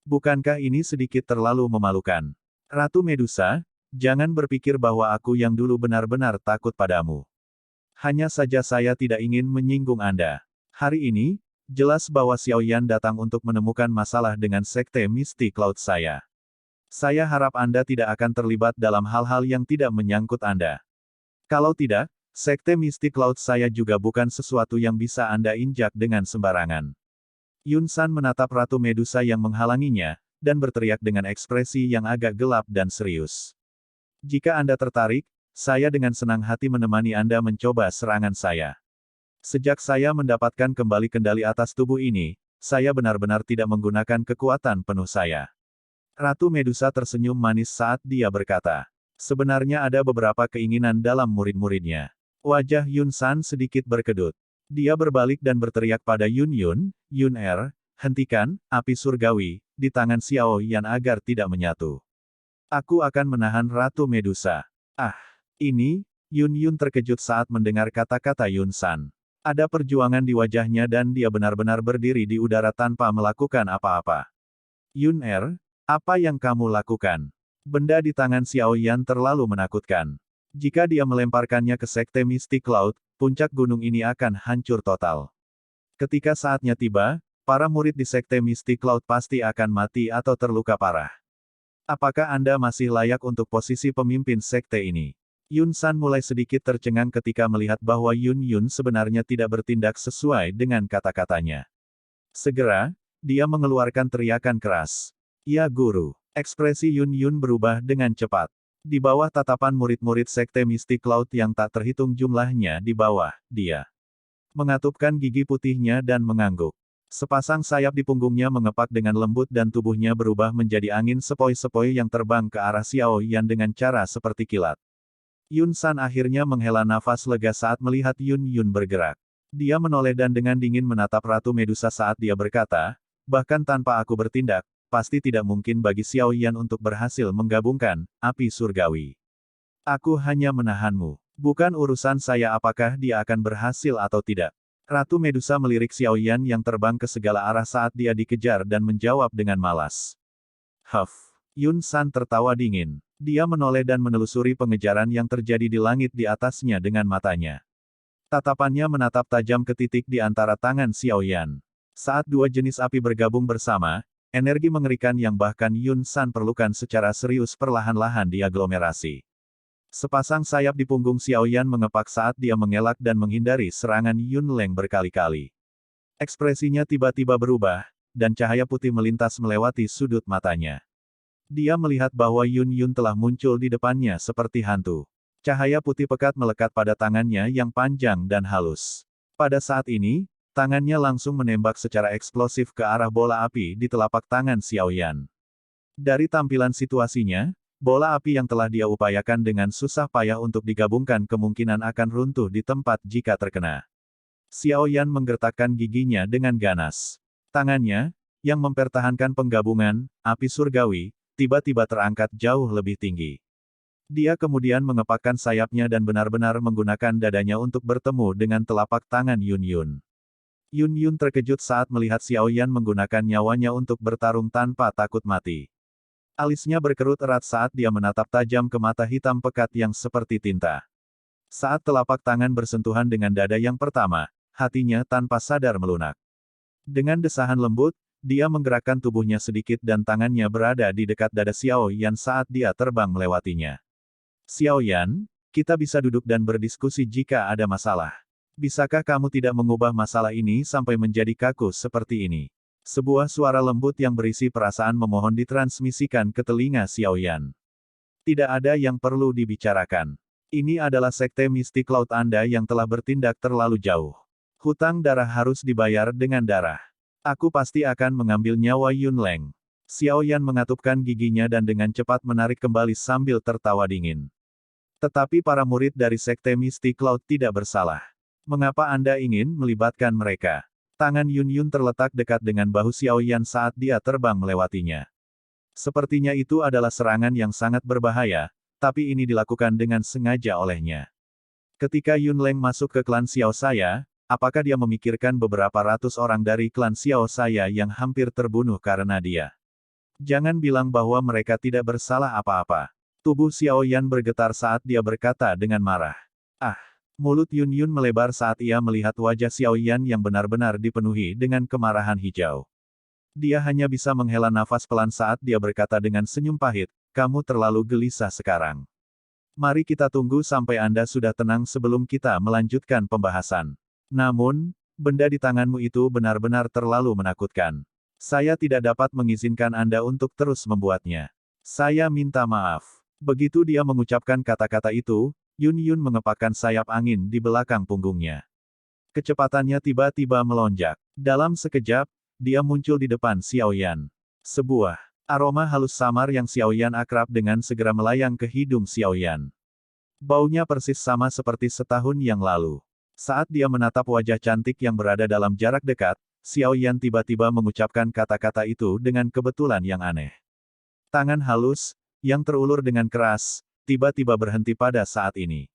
Bukankah ini sedikit terlalu memalukan? Ratu Medusa, jangan berpikir bahwa aku yang dulu benar-benar takut padamu. Hanya saja saya tidak ingin menyinggung Anda. Hari ini, jelas bahwa Xiao Yan datang untuk menemukan masalah dengan Sekte Misty Cloud saya. Saya harap Anda tidak akan terlibat dalam hal-hal yang tidak menyangkut Anda. Kalau tidak, Sekte Misty Cloud saya juga bukan sesuatu yang bisa Anda injak dengan sembarangan. Yun San menatap Ratu Medusa yang menghalanginya, dan berteriak dengan ekspresi yang agak gelap dan serius. Jika Anda tertarik, saya dengan senang hati menemani Anda mencoba serangan saya. Sejak saya mendapatkan kembali kendali atas tubuh ini, saya benar-benar tidak menggunakan kekuatan penuh saya. Ratu Medusa tersenyum manis saat dia berkata. Sebenarnya ada beberapa keinginan dalam murid-muridnya. Wajah Yun San sedikit berkedut. Dia berbalik dan berteriak pada Yun Yun, Yun Er, hentikan, api surgawi, di tangan Xiao Yan agar tidak menyatu. Aku akan menahan Ratu Medusa. Ini, Yun Yun terkejut saat mendengar kata-kata Yun San. Ada perjuangan di wajahnya dan dia benar-benar berdiri di udara tanpa melakukan apa-apa. Yun Er, apa yang kamu lakukan? Benda di tangan Xiao Yan terlalu menakutkan. Jika dia melemparkannya ke Sekte Mystic Cloud, puncak gunung ini akan hancur total. Ketika saatnya tiba, para murid di Sekte Mystic Cloud pasti akan mati atau terluka parah. Apakah Anda masih layak untuk posisi pemimpin sekte ini? Yun San mulai sedikit tercengang ketika melihat bahwa Yun Yun sebenarnya tidak bertindak sesuai dengan kata-katanya. Segera, dia mengeluarkan teriakan keras. Ya guru. Ekspresi Yun Yun berubah dengan cepat. Di bawah tatapan murid-murid Sekte Mystic Cloud yang tak terhitung jumlahnya di bawah, dia mengatupkan gigi putihnya dan mengangguk. Sepasang sayap di punggungnya mengepak dengan lembut dan tubuhnya berubah menjadi angin sepoi-sepoi yang terbang ke arah Xiao Yan dengan cara seperti kilat. Yun San akhirnya menghela nafas lega saat melihat Yun Yun bergerak. Dia menoleh dan dengan dingin menatap Ratu Medusa saat dia berkata, bahkan tanpa aku bertindak, pasti tidak mungkin bagi Xiao Yan untuk berhasil menggabungkan api surgawi. Aku hanya menahanmu. Bukan urusan saya apakah dia akan berhasil atau tidak. Ratu Medusa melirik Xiao Yan yang terbang ke segala arah saat dia dikejar dan menjawab dengan malas. Huff. Yun San tertawa dingin. Dia menoleh dan menelusuri pengejaran yang terjadi di langit di atasnya dengan matanya. Tatapannya menatap tajam ke titik di antara tangan Xiao Yan. Saat dua jenis api bergabung bersama, energi mengerikan yang bahkan Yun San perlukan secara serius perlahan-lahan diaglomerasi. Sepasang sayap di punggung Xiao Yan mengepak saat dia mengelak dan menghindari serangan Yun Leng berkali-kali. Ekspresinya tiba-tiba berubah, dan cahaya putih melintas melewati sudut matanya. Dia melihat bahwa Yun Yun telah muncul di depannya seperti hantu. Cahaya putih pekat melekat pada tangannya yang panjang dan halus. Pada saat ini, tangannya langsung menembak secara eksplosif ke arah bola api di telapak tangan Xiao Yan. Dari tampilan situasinya, bola api yang telah dia upayakan dengan susah payah untuk digabungkan kemungkinan akan runtuh di tempat jika terkena. Xiao Yan menggertakkan giginya dengan ganas. Tangannya, yang mempertahankan penggabungan api surgawi, tiba-tiba terangkat jauh lebih tinggi. Dia kemudian mengepakkan sayapnya dan benar-benar menggunakan dadanya untuk bertemu dengan telapak tangan Yun Yun. Yun Yun terkejut saat melihat Xiao Yan menggunakan nyawanya untuk bertarung tanpa takut mati. Alisnya berkerut erat saat dia menatap tajam ke mata hitam pekat yang seperti tinta. Saat telapak tangan bersentuhan dengan dada yang pertama, hatinya tanpa sadar melunak. Dengan desahan lembut, dia menggerakkan tubuhnya sedikit dan tangannya berada di dekat dada Xiao Yan saat dia terbang melewatinya. Xiao Yan, kita bisa duduk dan berdiskusi jika ada masalah. Bisakah kamu tidak mengubah masalah ini sampai menjadi kaku seperti ini? Sebuah suara lembut yang berisi perasaan memohon ditransmisikan ke telinga Xiao Yan. Tidak ada yang perlu dibicarakan. Ini adalah sekte mistik laut Anda yang telah bertindak terlalu jauh. Hutang darah harus dibayar dengan darah. Aku pasti akan mengambil nyawa Yun Leng. Xiao Yan mengatupkan giginya dan dengan cepat menarik kembali sambil tertawa dingin. Tetapi para murid dari sekte mistik laut tidak bersalah. Mengapa Anda ingin melibatkan mereka? Tangan Yun Yun terletak dekat dengan bahu Xiao Yan saat dia terbang melewatinya. Sepertinya itu adalah serangan yang sangat berbahaya, tapi ini dilakukan dengan sengaja olehnya. Ketika Yun Leng masuk ke klan Xiao saya, apakah dia memikirkan beberapa ratus orang dari klan Xiao saya yang hampir terbunuh karena dia? Jangan bilang bahwa mereka tidak bersalah apa-apa. Tubuh Xiao Yan bergetar saat dia berkata dengan marah. Ah! Mulut Yun Yun melebar saat ia melihat wajah Xiao Yan yang benar-benar dipenuhi dengan kemarahan hijau. Dia hanya bisa menghela nafas pelan saat dia berkata dengan senyum pahit, kamu terlalu gelisah sekarang. Mari kita tunggu sampai Anda sudah tenang sebelum kita melanjutkan pembahasan. Namun, benda di tanganmu itu benar-benar terlalu menakutkan. Saya tidak dapat mengizinkan Anda untuk terus membuatnya. Saya minta maaf. Begitu dia mengucapkan kata-kata itu, Yun Yun mengepakkan sayap angin di belakang punggungnya. Kecepatannya tiba-tiba melonjak. Dalam sekejap, dia muncul di depan Xiao Yan. Sebuah aroma halus samar yang Xiao Yan akrab dengan segera melayang ke hidung Xiao Yan. Baunya persis sama seperti setahun yang lalu. Saat dia menatap wajah cantik yang berada dalam jarak dekat, Xiao Yan tiba-tiba mengucapkan kata-kata itu dengan kebetulan yang aneh. Tangan halus, yang terulur dengan keras, tiba-tiba berhenti pada saat ini.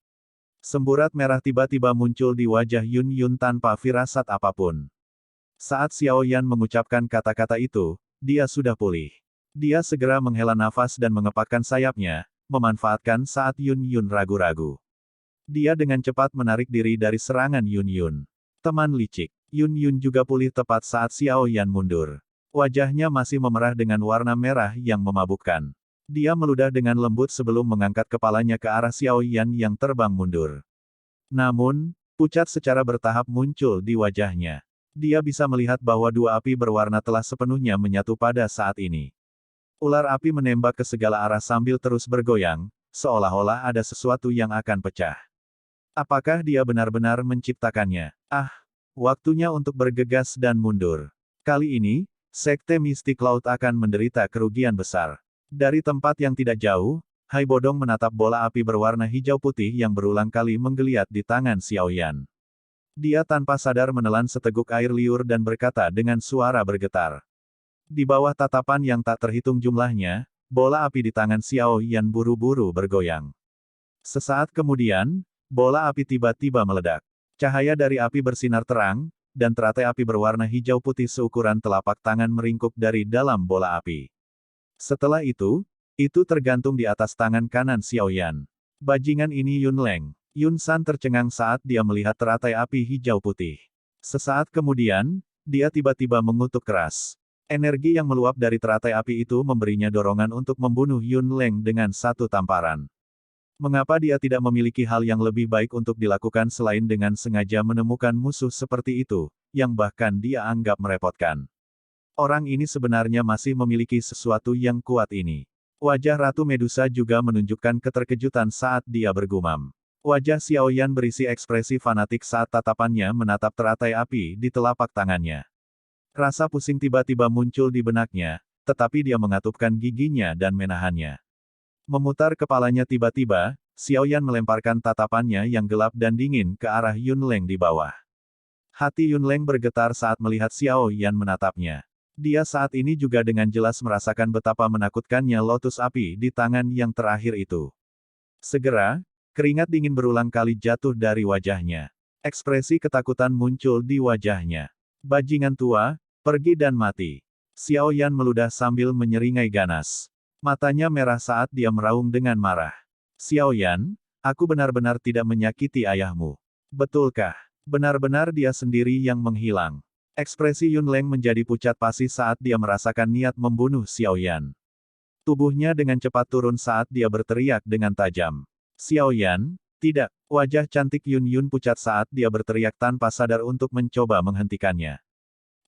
Semburat merah tiba-tiba muncul di wajah Yun Yun tanpa firasat apapun. Saat Xiao Yan mengucapkan kata-kata itu, dia sudah pulih. Dia segera menghela nafas dan mengepakkan sayapnya, memanfaatkan saat Yun Yun ragu-ragu. Dia dengan cepat menarik diri dari serangan Yun Yun. Teman licik, Yun Yun juga pulih tepat saat Xiao Yan mundur. Wajahnya masih memerah dengan warna merah yang memabukkan. Dia meludah dengan lembut sebelum mengangkat kepalanya ke arah Xiao Yan yang terbang mundur. Namun, pucat secara bertahap muncul di wajahnya. Dia bisa melihat bahwa dua api berwarna telah sepenuhnya menyatu pada saat ini. Ular api menembak ke segala arah sambil terus bergoyang, seolah-olah ada sesuatu yang akan pecah. Apakah dia benar-benar menciptakannya? Ah, waktunya untuk bergegas dan mundur. Kali ini, sekte mistik laut akan menderita kerugian besar. Dari tempat yang tidak jauh, Hai Bodong menatap bola api berwarna hijau putih yang berulang kali menggeliat di tangan Xiao Yan. Dia tanpa sadar menelan seteguk air liur dan berkata dengan suara bergetar. Di bawah tatapan yang tak terhitung jumlahnya, bola api di tangan Xiao Yan buru-buru bergoyang. Sesaat kemudian, bola api tiba-tiba meledak. Cahaya dari api bersinar terang, dan teratai api berwarna hijau putih seukuran telapak tangan meringkuk dari dalam bola api. Setelah itu tergantung di atas tangan kanan Xiao Yan. Bajingan ini Yun Leng. Yun San tercengang saat dia melihat teratai api hijau putih. Sesaat kemudian, dia tiba-tiba mengutuk keras. Energi yang meluap dari teratai api itu memberinya dorongan untuk membunuh Yun Leng dengan satu tamparan. Mengapa dia tidak memiliki hal yang lebih baik untuk dilakukan selain dengan sengaja menemukan musuh seperti itu, yang bahkan dia anggap merepotkan. Orang ini sebenarnya masih memiliki sesuatu yang kuat ini. Wajah Ratu Medusa juga menunjukkan keterkejutan saat dia bergumam. Wajah Xiao Yan berisi ekspresi fanatik saat tatapannya menatap teratai api di telapak tangannya. Rasa pusing tiba-tiba muncul di benaknya, tetapi dia mengatupkan giginya dan menahannya. Memutar kepalanya tiba-tiba, Xiao Yan melemparkan tatapannya yang gelap dan dingin ke arah Yun Leng di bawah. Hati Yun Leng bergetar saat melihat Xiao Yan menatapnya. Dia saat ini juga dengan jelas merasakan betapa menakutkannya lotus api di tangan yang terakhir itu. Segera, keringat dingin berulang kali jatuh dari wajahnya. Ekspresi ketakutan muncul di wajahnya. Bajingan tua, pergi dan mati. Xiao Yan meludah sambil menyeringai ganas. Matanya merah saat dia meraung dengan marah. Xiao Yan, aku benar-benar tidak menyakiti ayahmu. Betulkah? Benar-benar dia sendiri yang menghilang. Ekspresi Yun Leng menjadi pucat pasi saat dia merasakan niat membunuh Xiao Yan. Tubuhnya dengan cepat turun saat dia berteriak dengan tajam. Xiao Yan, tidak. Wajah cantik Yun Yun pucat saat dia berteriak tanpa sadar untuk mencoba menghentikannya.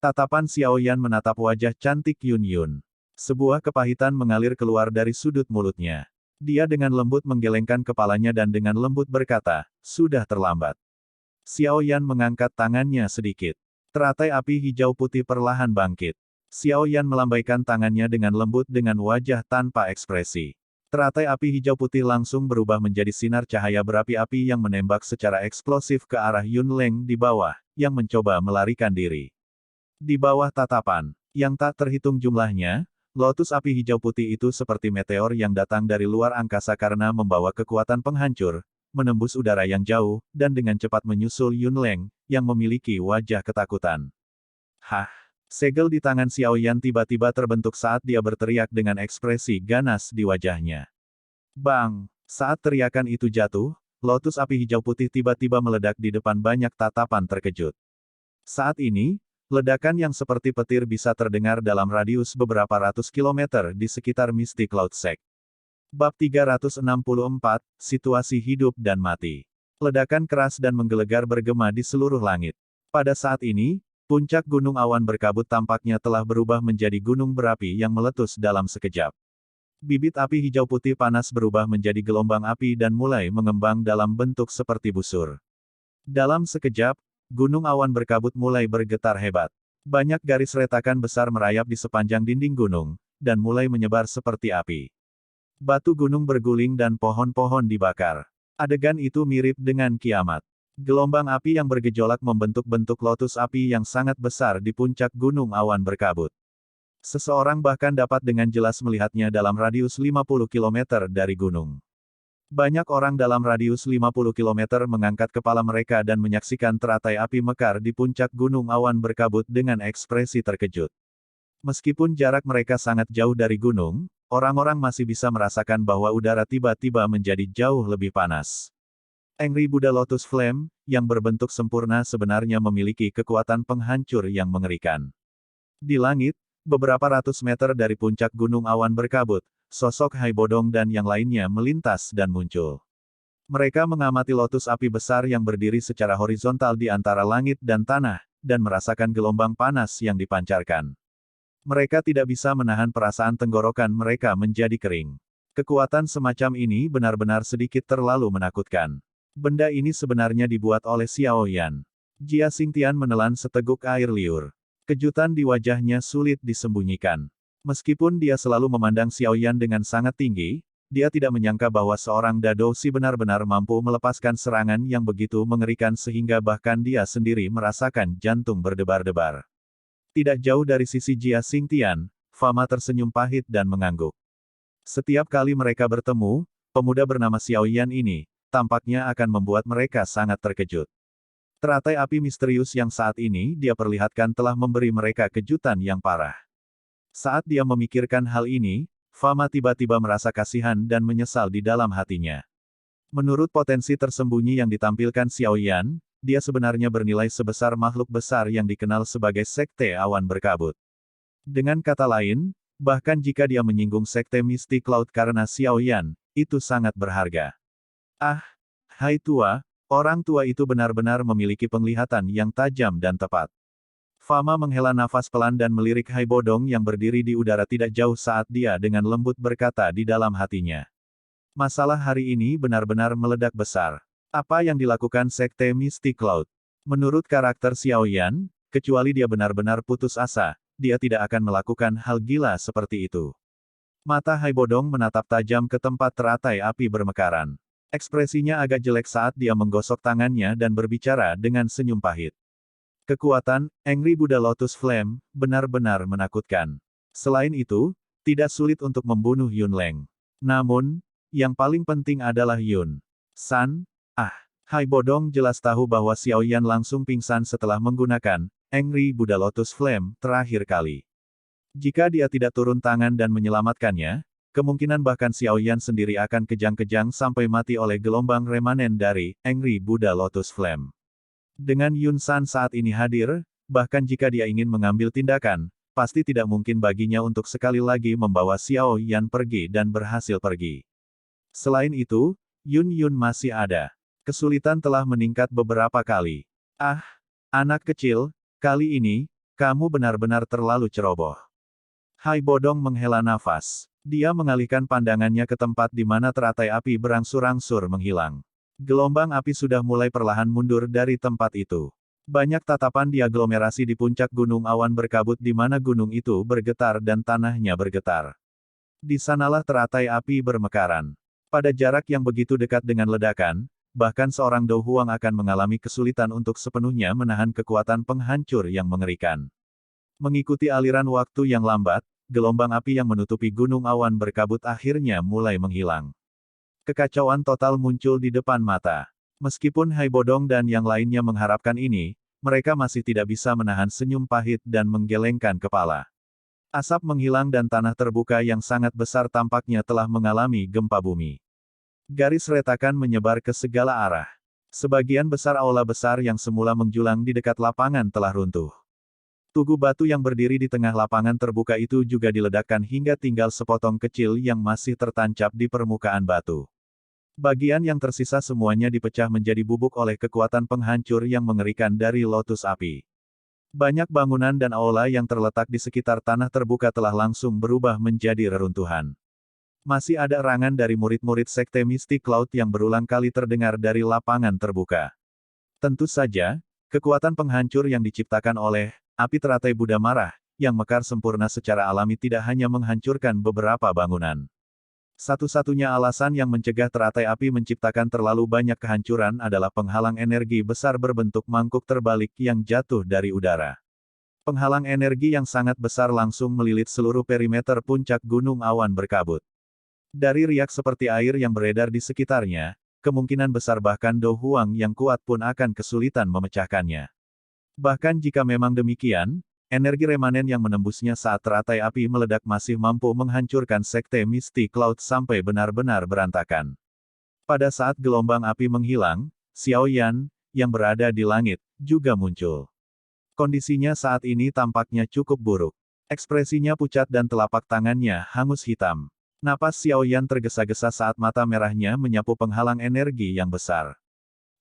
Tatapan Xiao Yan menatap wajah cantik Yun Yun. Sebuah kepahitan mengalir keluar dari sudut mulutnya. Dia dengan lembut menggelengkan kepalanya dan dengan lembut berkata, sudah terlambat. Xiao Yan mengangkat tangannya sedikit. Teratai api hijau putih perlahan bangkit. Xiao Yan melambaikan tangannya dengan lembut dengan wajah tanpa ekspresi. Teratai api hijau putih langsung berubah menjadi sinar cahaya berapi-api yang menembak secara eksplosif ke arah Yun Leng di bawah, yang mencoba melarikan diri. Di bawah tatapan, yang tak terhitung jumlahnya, lotus api hijau putih itu seperti meteor yang datang dari luar angkasa karena membawa kekuatan penghancur, menembus udara yang jauh, dan dengan cepat menyusul Yun Leng, yang memiliki wajah ketakutan. Hah! Segel di tangan Xiao Yan tiba-tiba terbentuk saat dia berteriak dengan ekspresi ganas di wajahnya. Bang! Saat teriakan itu jatuh, lotus api hijau putih tiba-tiba meledak di depan banyak tatapan terkejut. Saat ini, ledakan yang seperti petir bisa terdengar dalam radius beberapa ratus kilometer di sekitar Mystic Cloud Sect. Bab 364, Situasi Hidup dan Mati. Ledakan keras dan menggelegar bergema di seluruh langit. Pada saat ini, puncak gunung awan berkabut tampaknya telah berubah menjadi gunung berapi yang meletus dalam sekejap. Bibit api hijau putih panas berubah menjadi gelombang api dan mulai mengembang dalam bentuk seperti busur. Dalam sekejap, gunung awan berkabut mulai bergetar hebat. Banyak garis retakan besar merayap di sepanjang dinding gunung, dan mulai menyebar seperti api. Batu gunung berguling dan pohon-pohon dibakar. Adegan itu mirip dengan kiamat. Gelombang api yang bergejolak membentuk bentuk lotus api yang sangat besar di puncak gunung awan berkabut. Seseorang bahkan dapat dengan jelas melihatnya dalam radius 50 km dari gunung. Banyak orang dalam radius 50 km mengangkat kepala mereka dan menyaksikan teratai api mekar di puncak gunung awan berkabut dengan ekspresi terkejut. Meskipun jarak mereka sangat jauh dari gunung, orang-orang masih bisa merasakan bahwa udara tiba-tiba menjadi jauh lebih panas. Angry Buddha Lotus Flame, yang berbentuk sempurna sebenarnya memiliki kekuatan penghancur yang mengerikan. Di langit, beberapa ratus meter dari puncak gunung awan berkabut, sosok Hai Bodong dan yang lainnya melintas dan muncul. Mereka mengamati lotus api besar yang berdiri secara horizontal di antara langit dan tanah, dan merasakan gelombang panas yang dipancarkan. Mereka tidak bisa menahan perasaan tenggorokan mereka menjadi kering. Kekuatan semacam ini benar-benar sedikit terlalu menakutkan. Benda ini sebenarnya dibuat oleh Xiao Yan. Jia Xingtian menelan seteguk air liur. Kejutan di wajahnya sulit disembunyikan. Meskipun dia selalu memandang Xiao Yan dengan sangat tinggi, dia tidak menyangka bahwa seorang Dadoushi benar-benar mampu melepaskan serangan yang begitu mengerikan sehingga bahkan dia sendiri merasakan jantung berdebar-debar. Tidak jauh dari sisi Jia Xingtian, Fama tersenyum pahit dan mengangguk. Setiap kali mereka bertemu, pemuda bernama Xiao Yan ini, tampaknya akan membuat mereka sangat terkejut. Teratai api misterius yang saat ini dia perlihatkan telah memberi mereka kejutan yang parah. Saat dia memikirkan hal ini, Fama tiba-tiba merasa kasihan dan menyesal di dalam hatinya. Menurut potensi tersembunyi yang ditampilkan Xiao Yan, dia sebenarnya bernilai sebesar makhluk besar yang dikenal sebagai Sekte Awan Berkabut. Dengan kata lain, bahkan jika dia menyinggung Sekte Misty Cloud karena Xiao Yan, itu sangat berharga. Ah, hai tua, orang tua itu benar-benar memiliki penglihatan yang tajam dan tepat. Fama menghela nafas pelan dan melirik Hai Bodong yang berdiri di udara tidak jauh saat dia dengan lembut berkata di dalam hatinya. Masalah hari ini benar-benar meledak besar. Apa yang dilakukan Sekte Misty Cloud? Menurut karakter Xiao Yan, kecuali dia benar-benar putus asa, dia tidak akan melakukan hal gila seperti itu. Mata Hai Bodong menatap tajam ke tempat teratai api bermekaran. Ekspresinya agak jelek saat dia menggosok tangannya dan berbicara dengan senyum pahit. Kekuatan, Angry Buddha Lotus Flame, benar-benar menakutkan. Selain itu, tidak sulit untuk membunuh Yun Leng. Namun, yang paling penting adalah Yun San. Hai Bodong jelas tahu bahwa Xiao Yan langsung pingsan setelah menggunakan Angry Buddha Lotus Flame terakhir kali. Jika dia tidak turun tangan dan menyelamatkannya, kemungkinan bahkan Xiao Yan sendiri akan kejang-kejang sampai mati oleh gelombang remanen dari Angry Buddha Lotus Flame. Dengan Yun San saat ini hadir, bahkan jika dia ingin mengambil tindakan, pasti tidak mungkin baginya untuk sekali lagi membawa Xiao Yan pergi dan berhasil pergi. Selain itu, Yun masih ada. Kesulitan telah meningkat beberapa kali. Anak kecil, kali ini, kamu benar-benar terlalu ceroboh. Hai Bodong menghela nafas. Dia mengalihkan pandangannya ke tempat di mana teratai api berangsur-angsur menghilang. Gelombang api sudah mulai perlahan mundur dari tempat itu. Banyak tatapan diaglomerasi di puncak gunung awan berkabut di mana gunung itu bergetar dan tanahnya bergetar. Di sanalah teratai api bermekaran. Pada jarak yang begitu dekat dengan ledakan, bahkan seorang Do Huang akan mengalami kesulitan untuk sepenuhnya menahan kekuatan penghancur yang mengerikan. Mengikuti aliran waktu yang lambat, gelombang api yang menutupi gunung awan berkabut akhirnya mulai menghilang. Kekacauan total muncul di depan mata. Meskipun Hai Bodong dan yang lainnya mengharapkan ini, mereka masih tidak bisa menahan senyum pahit dan menggelengkan kepala. Asap menghilang dan tanah terbuka yang sangat besar tampaknya telah mengalami gempa bumi. Garis retakan menyebar ke segala arah. Sebagian besar aula besar yang semula menjulang di dekat lapangan telah runtuh. Tugu batu yang berdiri di tengah lapangan terbuka itu juga diledakkan hingga tinggal sepotong kecil yang masih tertancap di permukaan batu. Bagian yang tersisa semuanya dipecah menjadi bubuk oleh kekuatan penghancur yang mengerikan dari lotus api. Banyak bangunan dan aula yang terletak di sekitar tanah terbuka telah langsung berubah menjadi reruntuhan. Masih ada erangan dari murid-murid Sekte Misty Cloud yang berulang kali terdengar dari lapangan terbuka. Tentu saja, kekuatan penghancur yang diciptakan oleh api teratai Buddha marah, yang mekar sempurna secara alami tidak hanya menghancurkan beberapa bangunan. Satu-satunya alasan yang mencegah teratai api menciptakan terlalu banyak kehancuran adalah penghalang energi besar berbentuk mangkuk terbalik yang jatuh dari udara. Penghalang energi yang sangat besar langsung melilit seluruh perimeter puncak gunung awan berkabut. Dari riak seperti air yang beredar di sekitarnya, kemungkinan besar bahkan Do Huang yang kuat pun akan kesulitan memecahkannya. Bahkan jika memang demikian, energi remanen yang menembusnya saat teratai api meledak masih mampu menghancurkan Sekte Misty Cloud sampai benar-benar berantakan. Pada saat gelombang api menghilang, Xiao Yan, yang berada di langit, juga muncul. Kondisinya saat ini tampaknya cukup buruk. Ekspresinya pucat dan telapak tangannya hangus hitam. Napas Xiao Yan tergesa-gesa saat mata merahnya menyapu penghalang energi yang besar.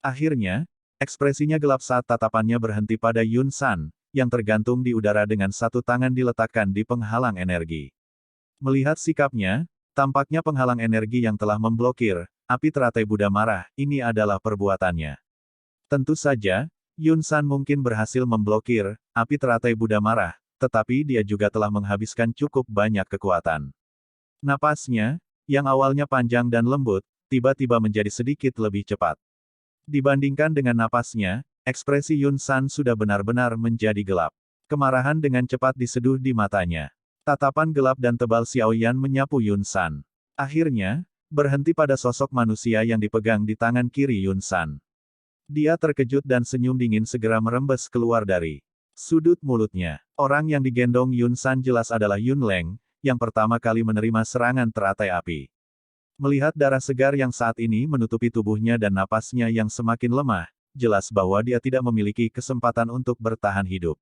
Akhirnya, ekspresinya gelap saat tatapannya berhenti pada Yun San, yang tergantung di udara dengan satu tangan diletakkan di penghalang energi. Melihat sikapnya, tampaknya penghalang energi yang telah memblokir api teratai Buddha marah, ini adalah perbuatannya. Tentu saja, Yun San mungkin berhasil memblokir api teratai Buddha marah, tetapi dia juga telah menghabiskan cukup banyak kekuatan. Napasnya, yang awalnya panjang dan lembut, tiba-tiba menjadi sedikit lebih cepat. Dibandingkan dengan napasnya, ekspresi Yun San sudah benar-benar menjadi gelap. Kemarahan dengan cepat diseduh di matanya. Tatapan gelap dan tebal Xiaoyan menyapu Yun San. Akhirnya, berhenti pada sosok manusia yang dipegang di tangan kiri Yun San. Dia terkejut dan senyum dingin segera merembes keluar dari sudut mulutnya. Orang yang digendong Yun San jelas adalah Yun Leng, yang pertama kali menerima serangan teratai api. Melihat darah segar yang saat ini menutupi tubuhnya dan napasnya yang semakin lemah, jelas bahwa dia tidak memiliki kesempatan untuk bertahan hidup.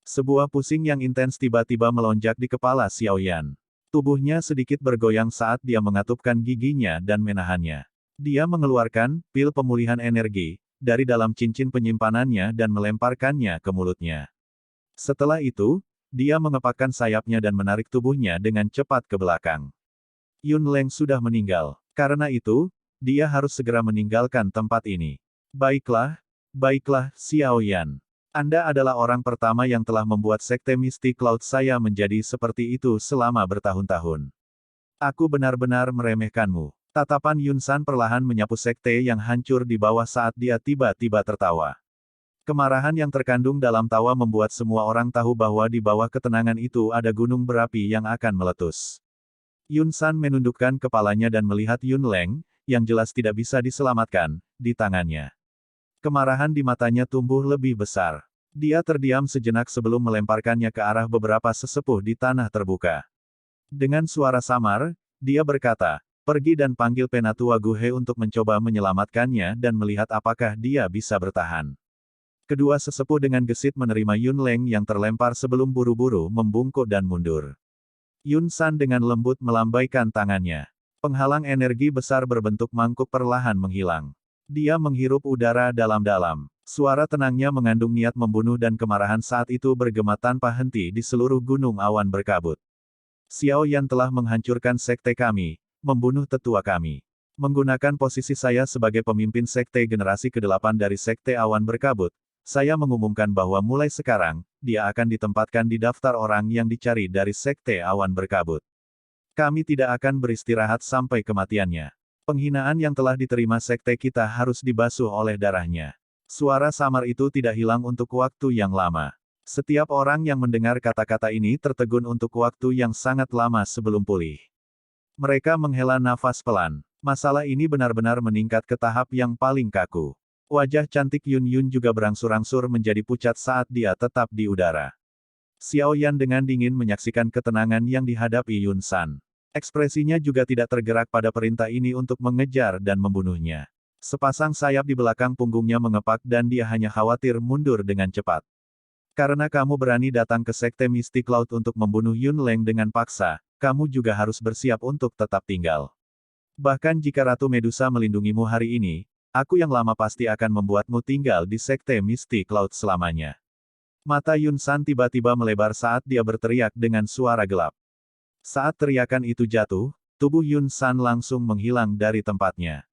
Sebuah pusing yang intens tiba-tiba melonjak di kepala Xiaoyan. Tubuhnya sedikit bergoyang saat dia mengatupkan giginya dan menahannya. Dia mengeluarkan pil pemulihan energi dari dalam cincin penyimpanannya dan melemparkannya ke mulutnya. Setelah itu, dia mengepakkan sayapnya dan menarik tubuhnya dengan cepat ke belakang. Yun Leng sudah meninggal. Karena itu, dia harus segera meninggalkan tempat ini. Baiklah, baiklah, Xiaoyan. Anda adalah orang pertama yang telah membuat sekte Mystic Cloud saya menjadi seperti itu selama bertahun-tahun. Aku benar-benar meremehkanmu. Tatapan Yun San perlahan menyapu sekte yang hancur di bawah saat dia tiba-tiba tertawa. Kemarahan yang terkandung dalam tawa membuat semua orang tahu bahwa di bawah ketenangan itu ada gunung berapi yang akan meletus. Yun San menundukkan kepalanya dan melihat Yun Leng, yang jelas tidak bisa diselamatkan, di tangannya. Kemarahan di matanya tumbuh lebih besar. Dia terdiam sejenak sebelum melemparkannya ke arah beberapa sesepuh di tanah terbuka. Dengan suara samar, dia berkata, "Pergi dan panggil Penatua Guhe untuk mencoba menyelamatkannya dan melihat apakah dia bisa bertahan." Kedua sesepuh dengan gesit menerima Yun Leng yang terlempar sebelum buru-buru membungkuk dan mundur. Yun San dengan lembut melambaikan tangannya. Penghalang energi besar berbentuk mangkuk perlahan menghilang. Dia menghirup udara dalam-dalam. Suara tenangnya mengandung niat membunuh dan kemarahan saat itu bergema tanpa henti di seluruh gunung awan berkabut. Xiaoyan telah menghancurkan sekte kami, membunuh tetua kami. Menggunakan posisi saya sebagai pemimpin sekte generasi ke-8 dari sekte awan berkabut, saya mengumumkan bahwa mulai sekarang, dia akan ditempatkan di daftar orang yang dicari dari sekte awan berkabut. Kami tidak akan beristirahat sampai kematiannya. Penghinaan yang telah diterima sekte kita harus dibasuh oleh darahnya. Suara samar itu tidak hilang untuk waktu yang lama. Setiap orang yang mendengar kata-kata ini tertegun untuk waktu yang sangat lama sebelum pulih. Mereka menghela nafas pelan. Masalah ini benar-benar meningkat ke tahap yang paling kaku. Wajah cantik Yun Yun juga berangsur-angsur menjadi pucat saat dia tetap di udara. Xiaoyan dengan dingin menyaksikan ketenangan yang dihadapi Yun San. Ekspresinya juga tidak tergerak pada perintah ini untuk mengejar dan membunuhnya. Sepasang sayap di belakang punggungnya mengepak dan dia hanya khawatir mundur dengan cepat. Karena kamu berani datang ke sekte Mystic Cloud untuk membunuh Yun Leng dengan paksa, kamu juga harus bersiap untuk tetap tinggal. Bahkan jika Ratu Medusa melindungimu hari ini, aku yang lama pasti akan membuatmu tinggal di sekte Mystic Cloud selamanya. Mata Yun San tiba-tiba melebar saat dia berteriak dengan suara gelap. Saat teriakan itu jatuh, tubuh Yun San langsung menghilang dari tempatnya.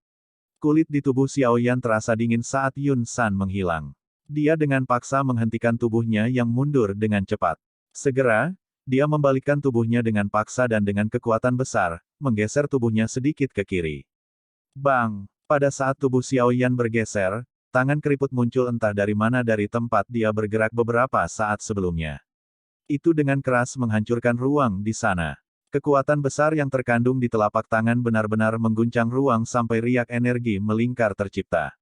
Kulit di tubuh Xiaoyan terasa dingin saat Yun San menghilang. Dia dengan paksa menghentikan tubuhnya yang mundur dengan cepat. Segera, dia membalikkan tubuhnya dengan paksa dan dengan kekuatan besar, menggeser tubuhnya sedikit ke kiri. Bang! Pada saat tubuh Xiaoyan bergeser, tangan keriput muncul entah dari mana dari tempat dia bergerak beberapa saat sebelumnya. Itu dengan keras menghancurkan ruang di sana. Kekuatan besar yang terkandung di telapak tangan benar-benar mengguncang ruang sampai riak energi melingkar tercipta.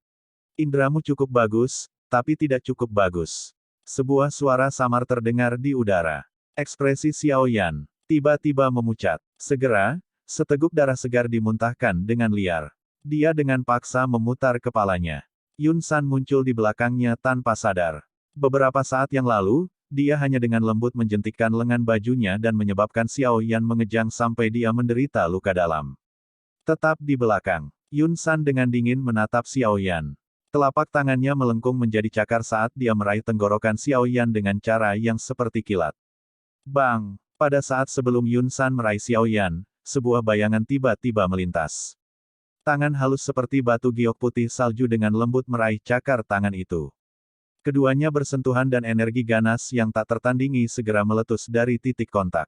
Indramu cukup bagus, tapi tidak cukup bagus. Sebuah suara samar terdengar di udara. Ekspresi Xiaoyan tiba-tiba memucat. Segera, seteguk darah segar dimuntahkan dengan liar. Dia dengan paksa memutar kepalanya. Yun San muncul di belakangnya tanpa sadar. Beberapa saat yang lalu, dia hanya dengan lembut menjentikkan lengan bajunya dan menyebabkan Xiaoyan mengejang sampai dia menderita luka dalam. Tetap di belakang, Yun San dengan dingin menatap Xiaoyan. Telapak tangannya melengkung menjadi cakar saat dia meraih tenggorokan Xiaoyan dengan cara yang seperti kilat. Bang! Pada saat sebelum Yun San meraih Xiaoyan, sebuah bayangan tiba-tiba melintas. Tangan halus seperti batu giok putih salju dengan lembut meraih cakar tangan itu. Keduanya bersentuhan dan energi ganas yang tak tertandingi segera meletus dari titik kontak.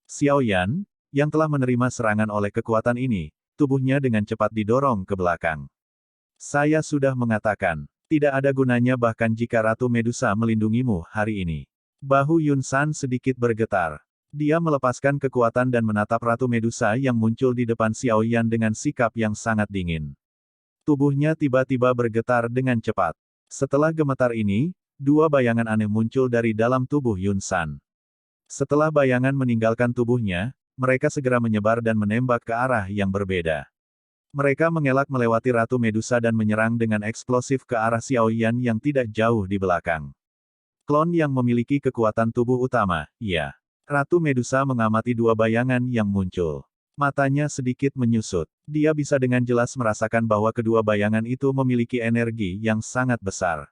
Xiaoyan, yang telah menerima serangan oleh kekuatan ini, tubuhnya dengan cepat didorong ke belakang. Saya sudah mengatakan, tidak ada gunanya bahkan jika Ratu Medusa melindungimu hari ini. Bahu Yun San sedikit bergetar. Dia melepaskan kekuatan dan menatap Ratu Medusa yang muncul di depan Xiao Yan dengan sikap yang sangat dingin. Tubuhnya tiba-tiba bergetar dengan cepat. Setelah gemetar ini, dua bayangan aneh muncul dari dalam tubuh Yun San. Setelah bayangan meninggalkan tubuhnya, mereka segera menyebar dan menembak ke arah yang berbeda. Mereka mengelak melewati Ratu Medusa dan menyerang dengan eksplosif ke arah Xiao Yan yang tidak jauh di belakang. Klon yang memiliki kekuatan tubuh utama, ya. Ratu Medusa mengamati dua bayangan yang muncul. Matanya sedikit menyusut. Dia bisa dengan jelas merasakan bahwa kedua bayangan itu memiliki energi yang sangat besar.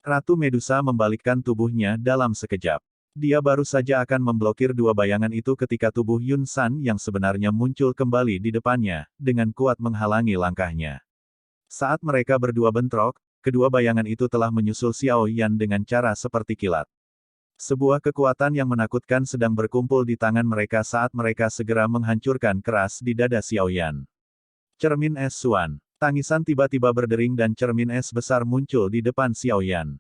Ratu Medusa membalikkan tubuhnya dalam sekejap. Dia baru saja akan memblokir dua bayangan itu ketika tubuh Yun San yang sebenarnya muncul kembali di depannya, dengan kuat menghalangi langkahnya. Saat mereka berdua bentrok, kedua bayangan itu telah menyusul Xiao Yan dengan cara seperti kilat. Sebuah kekuatan yang menakutkan sedang berkumpul di tangan mereka saat mereka segera menghancurkan keras di dada Xiao Yan. Cermin es Suan. Tangisan tiba-tiba berdering dan cermin es besar muncul di depan Xiao Yan.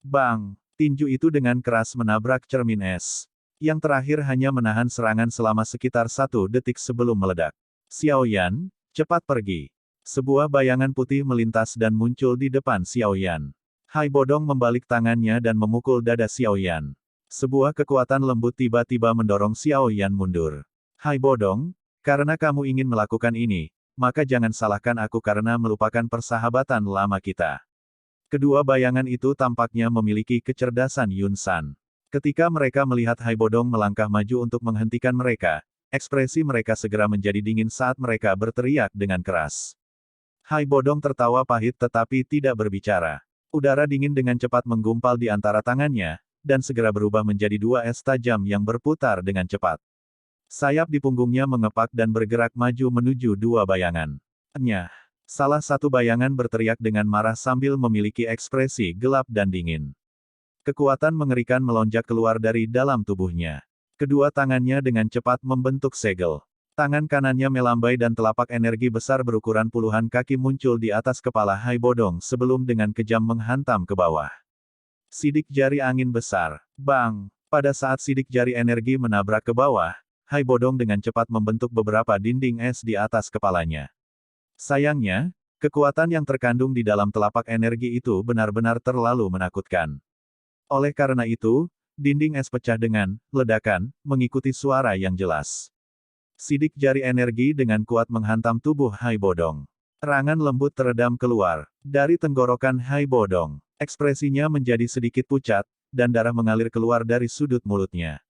Bang! Tinju itu dengan keras menabrak cermin es. Yang terakhir hanya menahan serangan selama sekitar 1 detik sebelum meledak. Xiao Yan, cepat pergi. Sebuah bayangan putih melintas dan muncul di depan Xiao Yan. Hai Bodong membalik tangannya dan memukul dada Xiao Yan. Sebuah kekuatan lembut tiba-tiba mendorong Xiao Yan mundur. Hai Bodong, karena kamu ingin melakukan ini, maka jangan salahkan aku karena melupakan persahabatan lama kita. Kedua bayangan itu tampaknya memiliki kecerdasan Yun San. Ketika mereka melihat Hai Bodong melangkah maju untuk menghentikan mereka, ekspresi mereka segera menjadi dingin saat mereka berteriak dengan keras. Hai Bodong tertawa pahit tetapi tidak berbicara. Udara dingin dengan cepat menggumpal di antara tangannya, dan segera berubah menjadi dua es tajam yang berputar dengan cepat. Sayap di punggungnya mengepak dan bergerak maju menuju dua bayangan. Nyah! Salah satu bayangan berteriak dengan marah sambil memiliki ekspresi gelap dan dingin. Kekuatan mengerikan melonjak keluar dari dalam tubuhnya. Kedua tangannya dengan cepat membentuk segel. Tangan kanannya melambai dan telapak energi besar berukuran puluhan kaki muncul di atas kepala Hai Bodong sebelum dengan kejam menghantam ke bawah. Sidik jari angin besar. Bang! Pada saat sidik jari energi menabrak ke bawah, Hai Bodong dengan cepat membentuk beberapa dinding es di atas kepalanya. Sayangnya, kekuatan yang terkandung di dalam telapak energi itu benar-benar terlalu menakutkan. Oleh karena itu, dinding es pecah dengan ledakan, mengikuti suara yang jelas. Sidik jari energi dengan kuat menghantam tubuh Hai Bodong. Terangan lembut teredam keluar dari tenggorokan Hai Bodong. Ekspresinya menjadi sedikit pucat, dan darah mengalir keluar dari sudut mulutnya.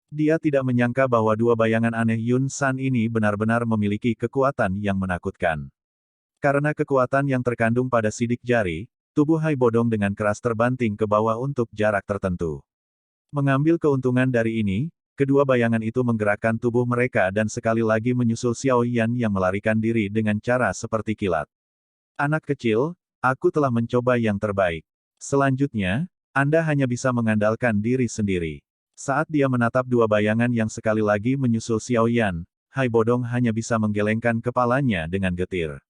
Dia tidak menyangka bahwa dua bayangan aneh Yun San ini benar-benar memiliki kekuatan yang menakutkan. Karena kekuatan yang terkandung pada sidik jari, tubuh Hai Bodong dengan keras terbanting ke bawah untuk jarak tertentu. Mengambil keuntungan dari ini, kedua bayangan itu menggerakkan tubuh mereka dan sekali lagi menyusul Xiao Yan yang melarikan diri dengan cara seperti kilat. Anak kecil, aku telah mencoba yang terbaik. Selanjutnya, Anda hanya bisa mengandalkan diri sendiri. Saat dia menatap dua bayangan yang sekali lagi menyusul Xiao Yan, Hai Bodong hanya bisa menggelengkan kepalanya dengan getir.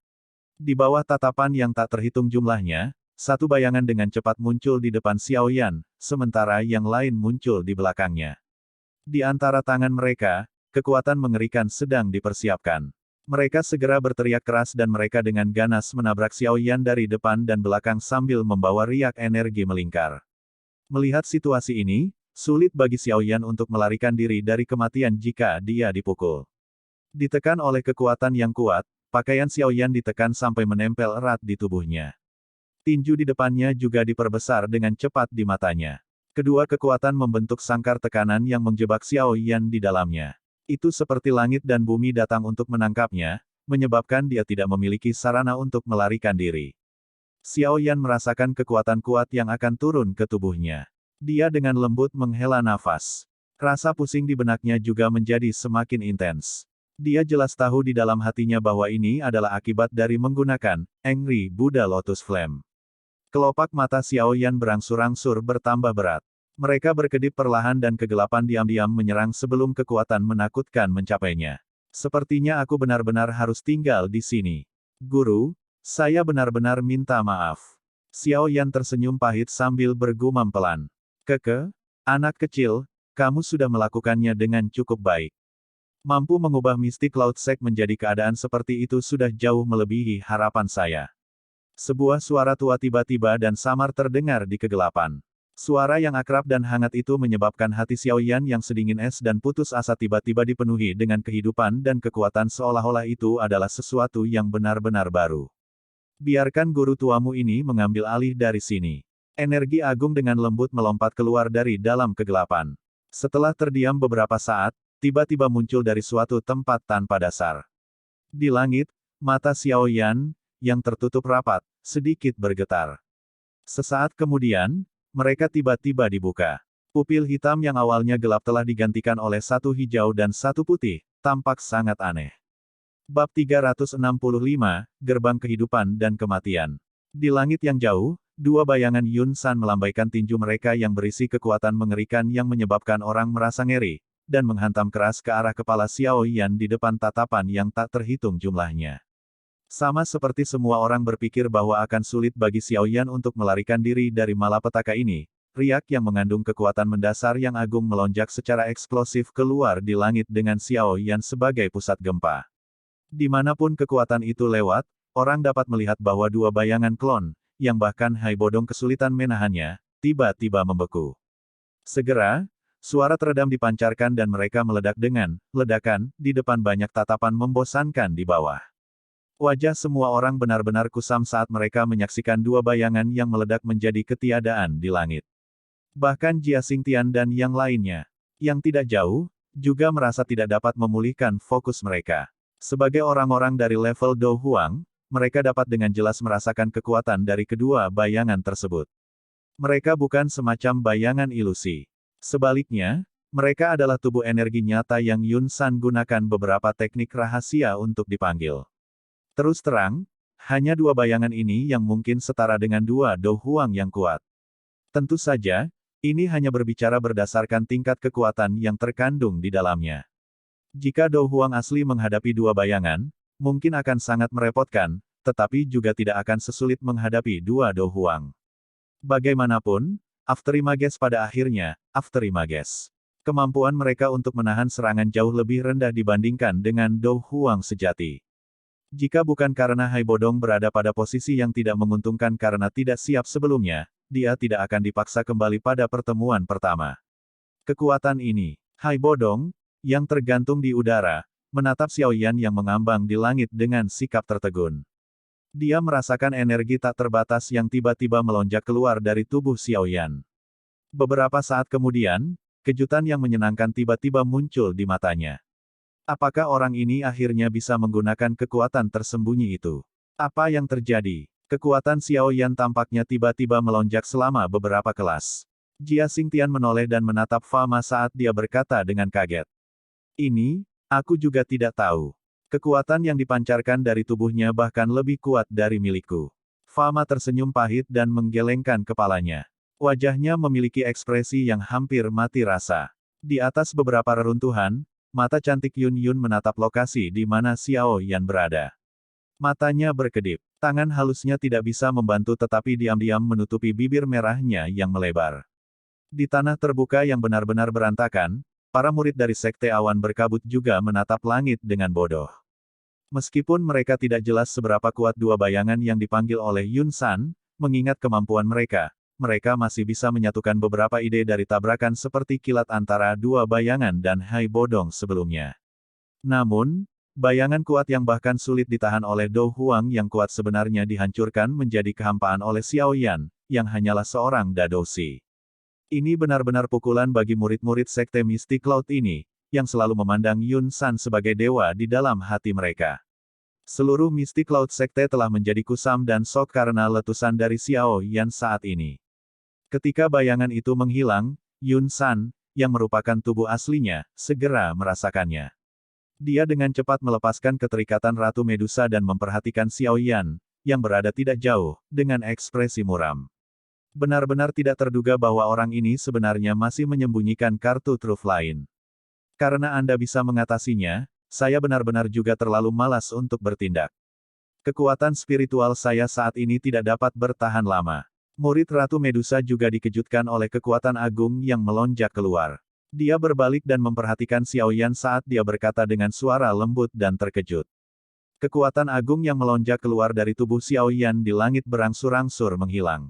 Di bawah tatapan yang tak terhitung jumlahnya, satu bayangan dengan cepat muncul di depan Xiao Yan, sementara yang lain muncul di belakangnya. Di antara tangan mereka, kekuatan mengerikan sedang dipersiapkan. Mereka segera berteriak keras dan mereka dengan ganas menabrak Xiao Yan dari depan dan belakang sambil membawa riak energi melingkar. Melihat situasi ini, sulit bagi Xiao Yan untuk melarikan diri dari kematian jika dia dipukul. Ditekan oleh kekuatan yang kuat, pakaian Xiao Yan ditekan sampai menempel erat di tubuhnya. Tinju di depannya juga diperbesar dengan cepat di matanya. Kedua kekuatan membentuk sangkar tekanan yang menjebak Xiao Yan di dalamnya. Itu seperti langit dan bumi datang untuk menangkapnya, menyebabkan dia tidak memiliki sarana untuk melarikan diri. Xiao Yan merasakan kekuatan kuat yang akan turun ke tubuhnya. Dia dengan lembut menghela nafas. Rasa pusing di benaknya juga menjadi semakin intens. Dia jelas tahu di dalam hatinya bahwa ini adalah akibat dari menggunakan Angry Buddha Lotus Flame. Kelopak mata Xiao Yan berangsur-angsur bertambah berat. Mereka berkedip perlahan dan kegelapan diam-diam menyerang sebelum kekuatan menakutkan mencapainya. Sepertinya aku benar-benar harus tinggal di sini. Guru, saya benar-benar minta maaf. Xiao Yan tersenyum pahit sambil bergumam pelan. Keke, anak kecil, kamu sudah melakukannya dengan cukup baik. Mampu mengubah Mystic Cloud Sect menjadi keadaan seperti itu sudah jauh melebihi harapan saya. Sebuah suara tua tiba-tiba dan samar terdengar di kegelapan. Suara yang akrab dan hangat itu menyebabkan hati Xiao Yan yang sedingin es dan putus asa tiba-tiba dipenuhi dengan kehidupan dan kekuatan seolah-olah itu adalah sesuatu yang benar-benar baru. Biarkan guru tuamu ini mengambil alih dari sini. Energi agung dengan lembut melompat keluar dari dalam kegelapan. Setelah terdiam beberapa saat, tiba-tiba muncul dari suatu tempat tanpa dasar. Di langit, mata Xiao Yan, yang tertutup rapat, sedikit bergetar. Sesaat kemudian, mereka tiba-tiba dibuka. Pupil hitam yang awalnya gelap telah digantikan oleh satu hijau dan satu putih, tampak sangat aneh. Bab 365, Gerbang Kehidupan dan Kematian. Di langit yang jauh, dua bayangan Yun San melambaikan tinju mereka yang berisi kekuatan mengerikan yang menyebabkan orang merasa ngeri, dan menghantam keras ke arah kepala Xiao Yan di depan tatapan yang tak terhitung jumlahnya. Sama seperti semua orang berpikir bahwa akan sulit bagi Xiao Yan untuk melarikan diri dari malapetaka ini, riak yang mengandung kekuatan mendasar yang agung melonjak secara eksplosif keluar di langit dengan Xiao Yan sebagai pusat gempa. Dimanapun kekuatan itu lewat, orang dapat melihat bahwa dua bayangan klon, yang bahkan Hai Bodong kesulitan menahannya, tiba-tiba membeku. Segera, suara teredam dipancarkan dan mereka meledak dengan ledakan di depan banyak tatapan membosankan di bawah. Wajah semua orang benar-benar kusam saat mereka menyaksikan dua bayangan yang meledak menjadi ketiadaan di langit. Bahkan Jia Xingtian dan yang lainnya, yang tidak jauh, juga merasa tidak dapat memulihkan fokus mereka. Sebagai orang-orang dari level Do Huang, mereka dapat dengan jelas merasakan kekuatan dari kedua bayangan tersebut. Mereka bukan semacam bayangan ilusi. Sebaliknya, mereka adalah tubuh energi nyata yang Yun San gunakan beberapa teknik rahasia untuk dipanggil. Terus terang, hanya dua bayangan ini yang mungkin setara dengan dua Do Huang yang kuat. Tentu saja, ini hanya berbicara berdasarkan tingkat kekuatan yang terkandung di dalamnya. Jika Do Huang asli menghadapi dua bayangan, mungkin akan sangat merepotkan, tetapi juga tidak akan sesulit menghadapi dua Do Huang. Bagaimanapun, Afterimages pada akhirnya, Afterimages. Kemampuan mereka untuk menahan serangan jauh lebih rendah dibandingkan dengan Do Huang sejati. Jika bukan karena Hai Bodong berada pada posisi yang tidak menguntungkan karena tidak siap sebelumnya, dia tidak akan dipaksa kembali pada pertemuan pertama. Kekuatan ini, Hai Bodong, yang tergantung di udara, menatap Xiao Yan yang mengambang di langit dengan sikap tertegun. Dia merasakan energi tak terbatas yang tiba-tiba melonjak keluar dari tubuh Xiao Yan. Beberapa saat kemudian, kejutan yang menyenangkan tiba-tiba muncul di matanya. Apakah orang ini akhirnya bisa menggunakan kekuatan tersembunyi itu? Apa yang terjadi? Kekuatan Xiao Yan tampaknya tiba-tiba melonjak selama beberapa kelas. Jia Xingtian menoleh dan menatap Fama saat dia berkata dengan kaget. Ini, aku juga tidak tahu. Kekuatan yang dipancarkan dari tubuhnya bahkan lebih kuat dari milikku. Fama tersenyum pahit dan menggelengkan kepalanya. Wajahnya memiliki ekspresi yang hampir mati rasa. Di atas beberapa reruntuhan, mata cantik Yun Yun menatap lokasi di mana Xiao Yan berada. Matanya berkedip. Tangan halusnya tidak bisa membantu tetapi diam-diam menutupi bibir merahnya yang melebar. Di tanah terbuka yang benar-benar berantakan, para murid dari Sekte Awan Berkabut juga menatap langit dengan bodoh. Meskipun mereka tidak jelas seberapa kuat dua bayangan yang dipanggil oleh Yun San, mengingat kemampuan mereka, mereka masih bisa menyatukan beberapa ide dari tabrakan seperti kilat antara dua bayangan dan Hai Bodong sebelumnya. Namun, bayangan kuat yang bahkan sulit ditahan oleh Do Huang yang kuat sebenarnya dihancurkan menjadi kehampaan oleh Xiao Yan, yang hanyalah seorang Dadoshi. Ini benar-benar pukulan bagi murid-murid Sekte Mystic Cloud ini, yang selalu memandang Yun San sebagai dewa di dalam hati mereka. Seluruh Mystic Cloud Sekte telah menjadi kusam dan sok karena letusan dari Xiao Yan saat ini. Ketika bayangan itu menghilang, Yun San, yang merupakan tubuh aslinya, segera merasakannya. Dia dengan cepat melepaskan keterikatan Ratu Medusa dan memperhatikan Xiao Yan, yang berada tidak jauh, dengan ekspresi muram. Benar-benar tidak terduga bahwa orang ini sebenarnya masih menyembunyikan kartu truf lain. Karena Anda bisa mengatasinya, saya benar-benar juga terlalu malas untuk bertindak. Kekuatan spiritual saya saat ini tidak dapat bertahan lama. Murid Ratu Medusa juga dikejutkan oleh kekuatan agung yang melonjak keluar. Dia berbalik dan memperhatikan Xiaoyan saat dia berkata dengan suara lembut dan terkejut. Kekuatan agung yang melonjak keluar dari tubuh Xiaoyan di langit berangsur-angsur menghilang.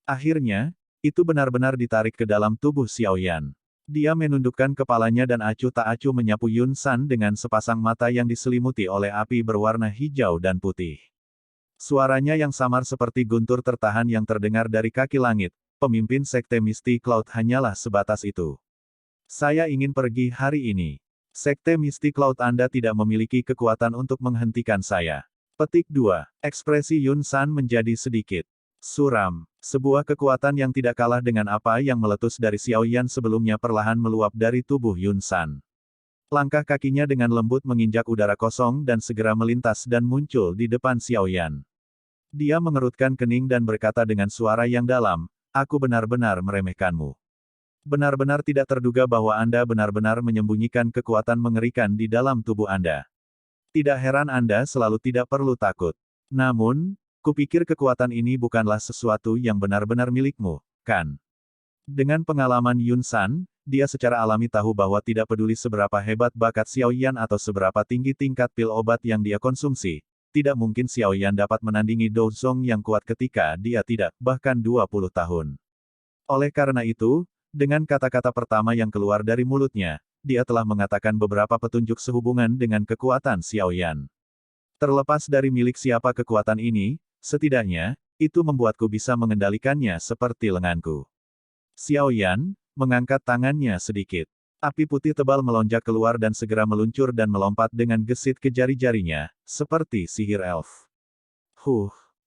Akhirnya, itu benar-benar ditarik ke dalam tubuh Xiaoyan. Dia menundukkan kepalanya dan acuh tak acuh menyapu Yun San dengan sepasang mata yang diselimuti oleh api berwarna hijau dan putih. Suaranya yang samar seperti guntur tertahan yang terdengar dari kaki langit, pemimpin Sekte Misty Cloud hanyalah sebatas itu. Saya ingin pergi hari ini. Sekte Misty Cloud Anda tidak memiliki kekuatan untuk menghentikan saya. Petik 2. Ekspresi Yun San menjadi sedikit suram. Sebuah kekuatan yang tidak kalah dengan apa yang meletus dari Xiaoyan sebelumnya perlahan meluap dari tubuh Yun San. Langkah kakinya dengan lembut menginjak udara kosong dan segera melintas dan muncul di depan Xiaoyan. Dia mengerutkan kening dan berkata dengan suara yang dalam, "Aku benar-benar meremehkanmu. Benar-benar tidak terduga bahwa Anda benar-benar menyembunyikan kekuatan mengerikan di dalam tubuh Anda. Tidak heran Anda selalu tidak perlu takut. Namun, kupikir kekuatan ini bukanlah sesuatu yang benar-benar milikmu, kan?" Dengan pengalaman Yun San, dia secara alami tahu bahwa tidak peduli seberapa hebat bakat Xiaoyan atau seberapa tinggi tingkat pil obat yang dia konsumsi, tidak mungkin Xiaoyan dapat menandingi Dou Zong yang kuat ketika dia tidak, bahkan 20 tahun. Oleh karena itu, dengan kata-kata pertama yang keluar dari mulutnya, dia telah mengatakan beberapa petunjuk sehubungan dengan kekuatan Xiaoyan. Terlepas dari milik siapa kekuatan ini, setidaknya, itu membuatku bisa mengendalikannya seperti lenganku. Xiaoyan mengangkat tangannya sedikit. Api putih tebal melonjak keluar dan segera meluncur dan melompat dengan gesit ke jari-jarinya, seperti sihir elf.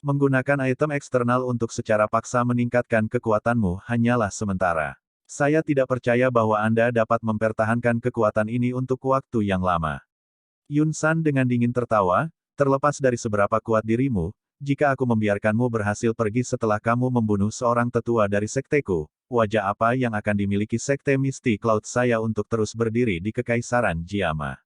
Menggunakan item eksternal untuk secara paksa meningkatkan kekuatanmu hanyalah sementara. Saya tidak percaya bahwa Anda dapat mempertahankan kekuatan ini untuk waktu yang lama. Yun San dengan dingin tertawa, terlepas dari seberapa kuat dirimu, jika aku membiarkanmu berhasil pergi setelah kamu membunuh seorang tetua dari sekteku, wajah apa yang akan dimiliki Sekte Misty Cloud saya untuk terus berdiri di Kekaisaran Jiama?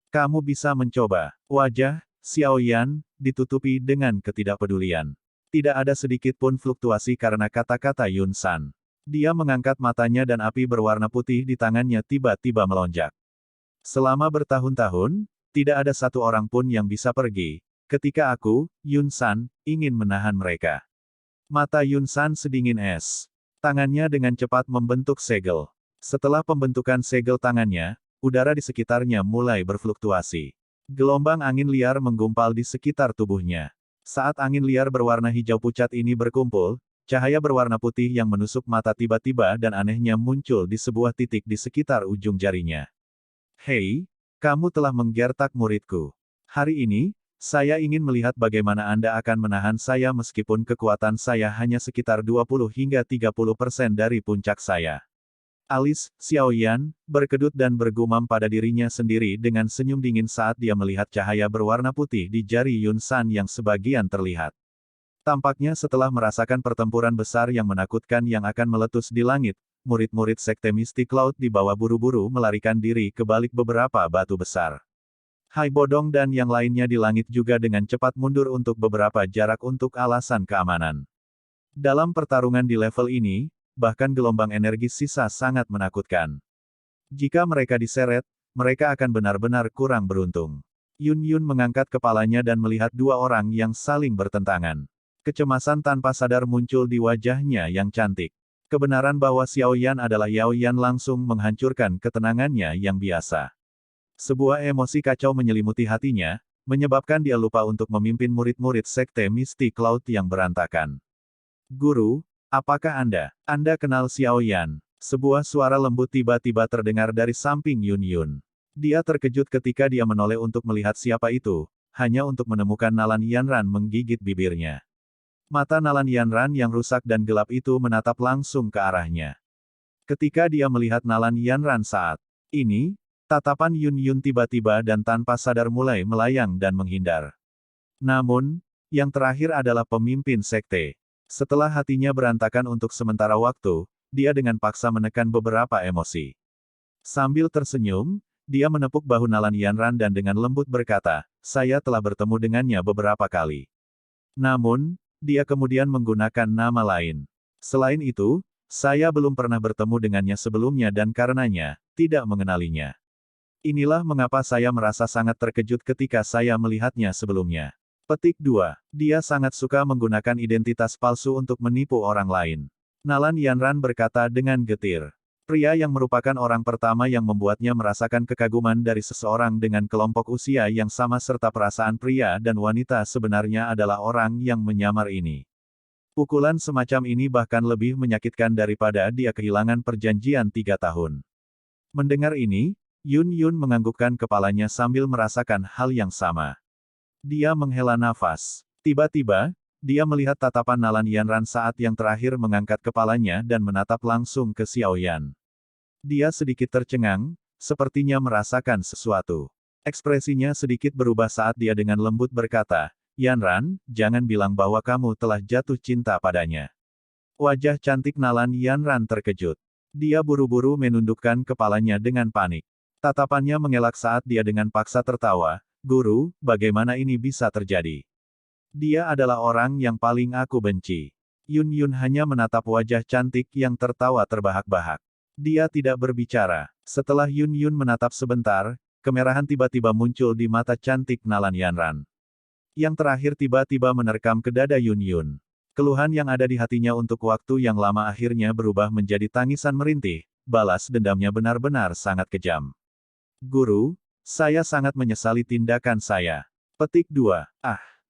Kamu bisa mencoba. Wajah Xiaoyan ditutupi dengan ketidakpedulian. Tidak ada sedikit pun fluktuasi karena kata-kata Yun San. Dia mengangkat matanya dan api berwarna putih di tangannya tiba-tiba melonjak. Selama bertahun-tahun, tidak ada satu orang pun yang bisa pergi, ketika aku, Yun San, ingin menahan mereka. Mata Yun San sedingin es. Tangannya dengan cepat membentuk segel. Setelah pembentukan segel tangannya, udara di sekitarnya mulai berfluktuasi. Gelombang angin liar menggumpal di sekitar tubuhnya. Saat angin liar berwarna hijau pucat ini berkumpul, cahaya berwarna putih yang menusuk mata tiba-tiba dan anehnya muncul di sebuah titik di sekitar ujung jarinya. Hei, kamu telah menggertak muridku. Hari ini, saya ingin melihat bagaimana Anda akan menahan saya meskipun kekuatan saya hanya sekitar 20 hingga 30% dari puncak saya. Alis Xiaoyan berkedut dan bergumam pada dirinya sendiri dengan senyum dingin saat dia melihat cahaya berwarna putih di jari Yun San yang sebagian terlihat. Tampaknya setelah merasakan pertempuran besar yang menakutkan yang akan meletus di langit, murid-murid Sekte Misty Cloud di bawah buru-buru melarikan diri ke balik beberapa batu besar. Hai Bodong dan yang lainnya di langit juga dengan cepat mundur untuk beberapa jarak untuk alasan keamanan. Dalam pertarungan di level ini, bahkan gelombang energi sisa sangat menakutkan. Jika mereka diseret, mereka akan benar-benar kurang beruntung. Yun Yun mengangkat kepalanya dan melihat dua orang yang saling bertentangan. Kecemasan tanpa sadar muncul di wajahnya yang cantik. Kebenaran bahwa Xiaoyan adalah Yao Yan langsung menghancurkan ketenangannya yang biasa. Sebuah emosi kacau menyelimuti hatinya, menyebabkan dia lupa untuk memimpin murid-murid Sekte Misty Cloud yang berantakan. Guru, apakah Anda kenal Xiaoyan? Sebuah suara lembut tiba-tiba terdengar dari samping Yun Yun. Dia terkejut ketika dia menoleh untuk melihat siapa itu, hanya untuk menemukan Nalan Yanran menggigit bibirnya. Mata Nalan Yanran yang rusak dan gelap itu menatap langsung ke arahnya. Ketika dia melihat Nalan Yanran saat ini, tatapan Yun Yun tiba-tiba dan tanpa sadar mulai melayang dan menghindar. Namun, yang terakhir adalah pemimpin sekte. Setelah hatinya berantakan untuk sementara waktu, dia dengan paksa menekan beberapa emosi. Sambil tersenyum, dia menepuk bahu Nalan Yanran dan dengan lembut berkata, saya telah bertemu dengannya beberapa kali. Namun, dia kemudian menggunakan nama lain. Selain itu, saya belum pernah bertemu dengannya sebelumnya dan karenanya, tidak mengenalinya. Inilah mengapa saya merasa sangat terkejut ketika saya melihatnya sebelumnya. Petik 2. Dia sangat suka menggunakan identitas palsu untuk menipu orang lain. Nalan Yanran berkata dengan getir. Pria yang merupakan orang pertama yang membuatnya merasakan kekaguman dari seseorang dengan kelompok usia yang sama serta perasaan pria dan wanita sebenarnya adalah orang yang menyamar ini. Pukulan semacam ini bahkan lebih menyakitkan daripada dia kehilangan perjanjian 3 tahun. Mendengar ini, Yun Yun menganggukkan kepalanya sambil merasakan hal yang sama. Dia menghela nafas. Tiba-tiba, dia melihat tatapan Nalan Yanran saat yang terakhir mengangkat kepalanya dan menatap langsung ke Xiao Yan. Dia sedikit tercengang, sepertinya merasakan sesuatu. Ekspresinya sedikit berubah saat dia dengan lembut berkata, Yanran, jangan bilang bahwa kamu telah jatuh cinta padanya. Wajah cantik Nalan Yanran terkejut. Dia buru-buru menundukkan kepalanya dengan panik. Tatapannya mengelak saat dia dengan paksa tertawa, Guru, bagaimana ini bisa terjadi? Dia adalah orang yang paling aku benci. Yun Yun hanya menatap wajah cantik yang tertawa terbahak-bahak. Dia tidak berbicara. Setelah Yun Yun menatap sebentar, kemerahan tiba-tiba muncul di mata cantik Nalan Yanran. Yang terakhir tiba-tiba menerkam ke dada Yun Yun. Keluhan yang ada di hatinya untuk waktu yang lama akhirnya berubah menjadi tangisan merintih, balas dendamnya benar-benar sangat kejam. Guru, saya sangat menyesali tindakan saya. Petik 2.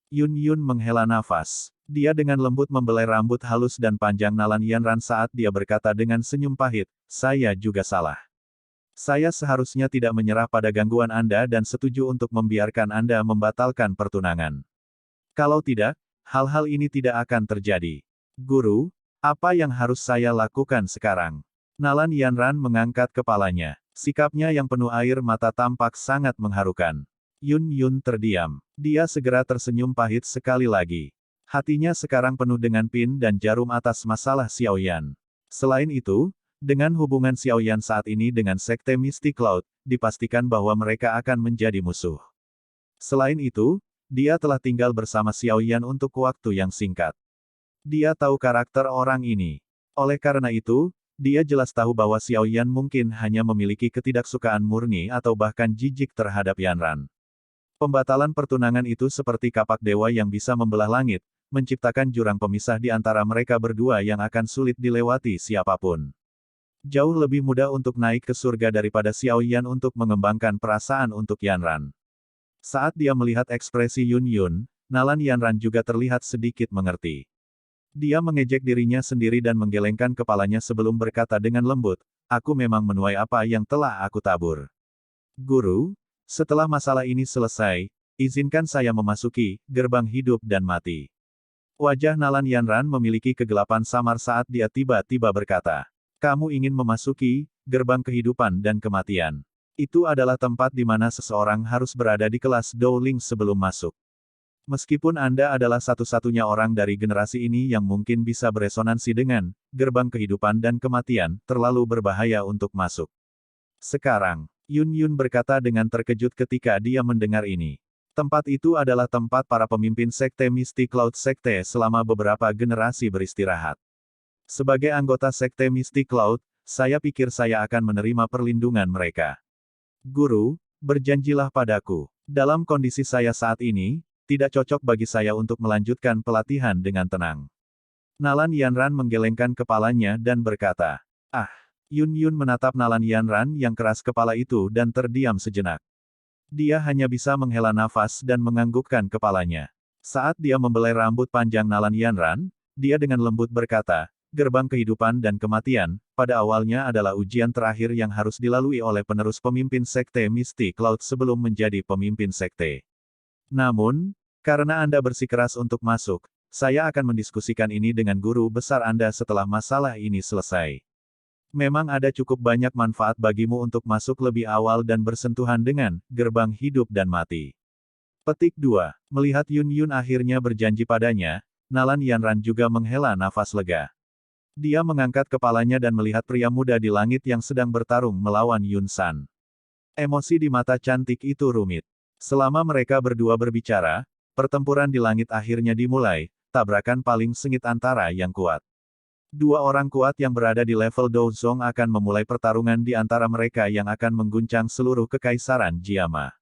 Yun Yun menghela nafas. Dia dengan lembut membelai rambut halus dan panjang Nalan Yanran saat dia berkata dengan senyum pahit, saya juga salah. Saya seharusnya tidak menyerah pada gangguan Anda dan setuju untuk membiarkan Anda membatalkan pertunangan. Kalau tidak, hal-hal ini tidak akan terjadi. Guru, apa yang harus saya lakukan sekarang? Nalan Yanran mengangkat kepalanya. Sikapnya yang penuh air mata tampak sangat mengharukan. Yun Yun terdiam. Dia segera tersenyum pahit sekali lagi. Hatinya sekarang penuh dengan pin dan jarum atas masalah Xiao Yan. Selain itu, dengan hubungan Xiao Yan saat ini dengan Sekte Misty Cloud, dipastikan bahwa mereka akan menjadi musuh. Selain itu, dia telah tinggal bersama Xiao Yan untuk waktu yang singkat. Dia tahu karakter orang ini. Oleh karena itu, dia jelas tahu bahwa Xiao Yan mungkin hanya memiliki ketidaksukaan murni atau bahkan jijik terhadap Yanran. Pembatalan pertunangan itu seperti kapak dewa yang bisa membelah langit, menciptakan jurang pemisah di antara mereka berdua yang akan sulit dilewati siapapun. Jauh lebih mudah untuk naik ke surga daripada Xiao Yan untuk mengembangkan perasaan untuk Yanran. Saat dia melihat ekspresi Yun Yun, Nalan Yanran juga terlihat sedikit mengerti. Dia mengejek dirinya sendiri dan menggelengkan kepalanya sebelum berkata dengan lembut, aku memang menuai apa yang telah aku tabur. Guru, setelah masalah ini selesai, izinkan saya memasuki gerbang hidup dan mati. Wajah Nalan Yanran memiliki kegelapan samar saat dia tiba-tiba berkata, kamu ingin memasuki gerbang kehidupan dan kematian. Itu adalah tempat di mana seseorang harus berada di kelas Dowling sebelum masuk. Meskipun Anda adalah satu-satunya orang dari generasi ini yang mungkin bisa beresonansi dengan gerbang kehidupan dan kematian, terlalu berbahaya untuk masuk. Sekarang, Yun Yun berkata dengan terkejut ketika dia mendengar ini. Tempat itu adalah tempat para pemimpin Sekte Misty Cloud Sekte selama beberapa generasi beristirahat. Sebagai anggota Sekte Misty Cloud, saya pikir saya akan menerima perlindungan mereka. Guru, berjanjilah padaku. Dalam kondisi saya saat ini, tidak cocok bagi saya untuk melanjutkan pelatihan dengan tenang. Nalan Yanran menggelengkan kepalanya dan berkata, Yun Yun menatap Nalan Yanran yang keras kepala itu dan terdiam sejenak. Dia hanya bisa menghela nafas dan menganggukkan kepalanya. Saat dia membelai rambut panjang Nalan Yanran, dia dengan lembut berkata, gerbang kehidupan dan kematian, pada awalnya adalah ujian terakhir yang harus dilalui oleh penerus pemimpin Sekte Misty Cloud sebelum menjadi pemimpin Sekte. Namun, karena Anda bersikeras untuk masuk, saya akan mendiskusikan ini dengan guru besar Anda setelah masalah ini selesai. Memang ada cukup banyak manfaat bagimu untuk masuk lebih awal dan bersentuhan dengan gerbang hidup dan mati. Petik 2. Melihat Yun Yun akhirnya berjanji padanya, Nalan Yanran juga menghela nafas lega. Dia mengangkat kepalanya dan melihat pria muda di langit yang sedang bertarung melawan Yun San. Emosi di mata cantik itu rumit. Selama mereka berdua berbicara, pertempuran di langit akhirnya dimulai, tabrakan paling sengit antara yang kuat. Dua orang kuat yang berada di level Douzong akan memulai pertarungan di antara mereka yang akan mengguncang seluruh kekaisaran Jiama.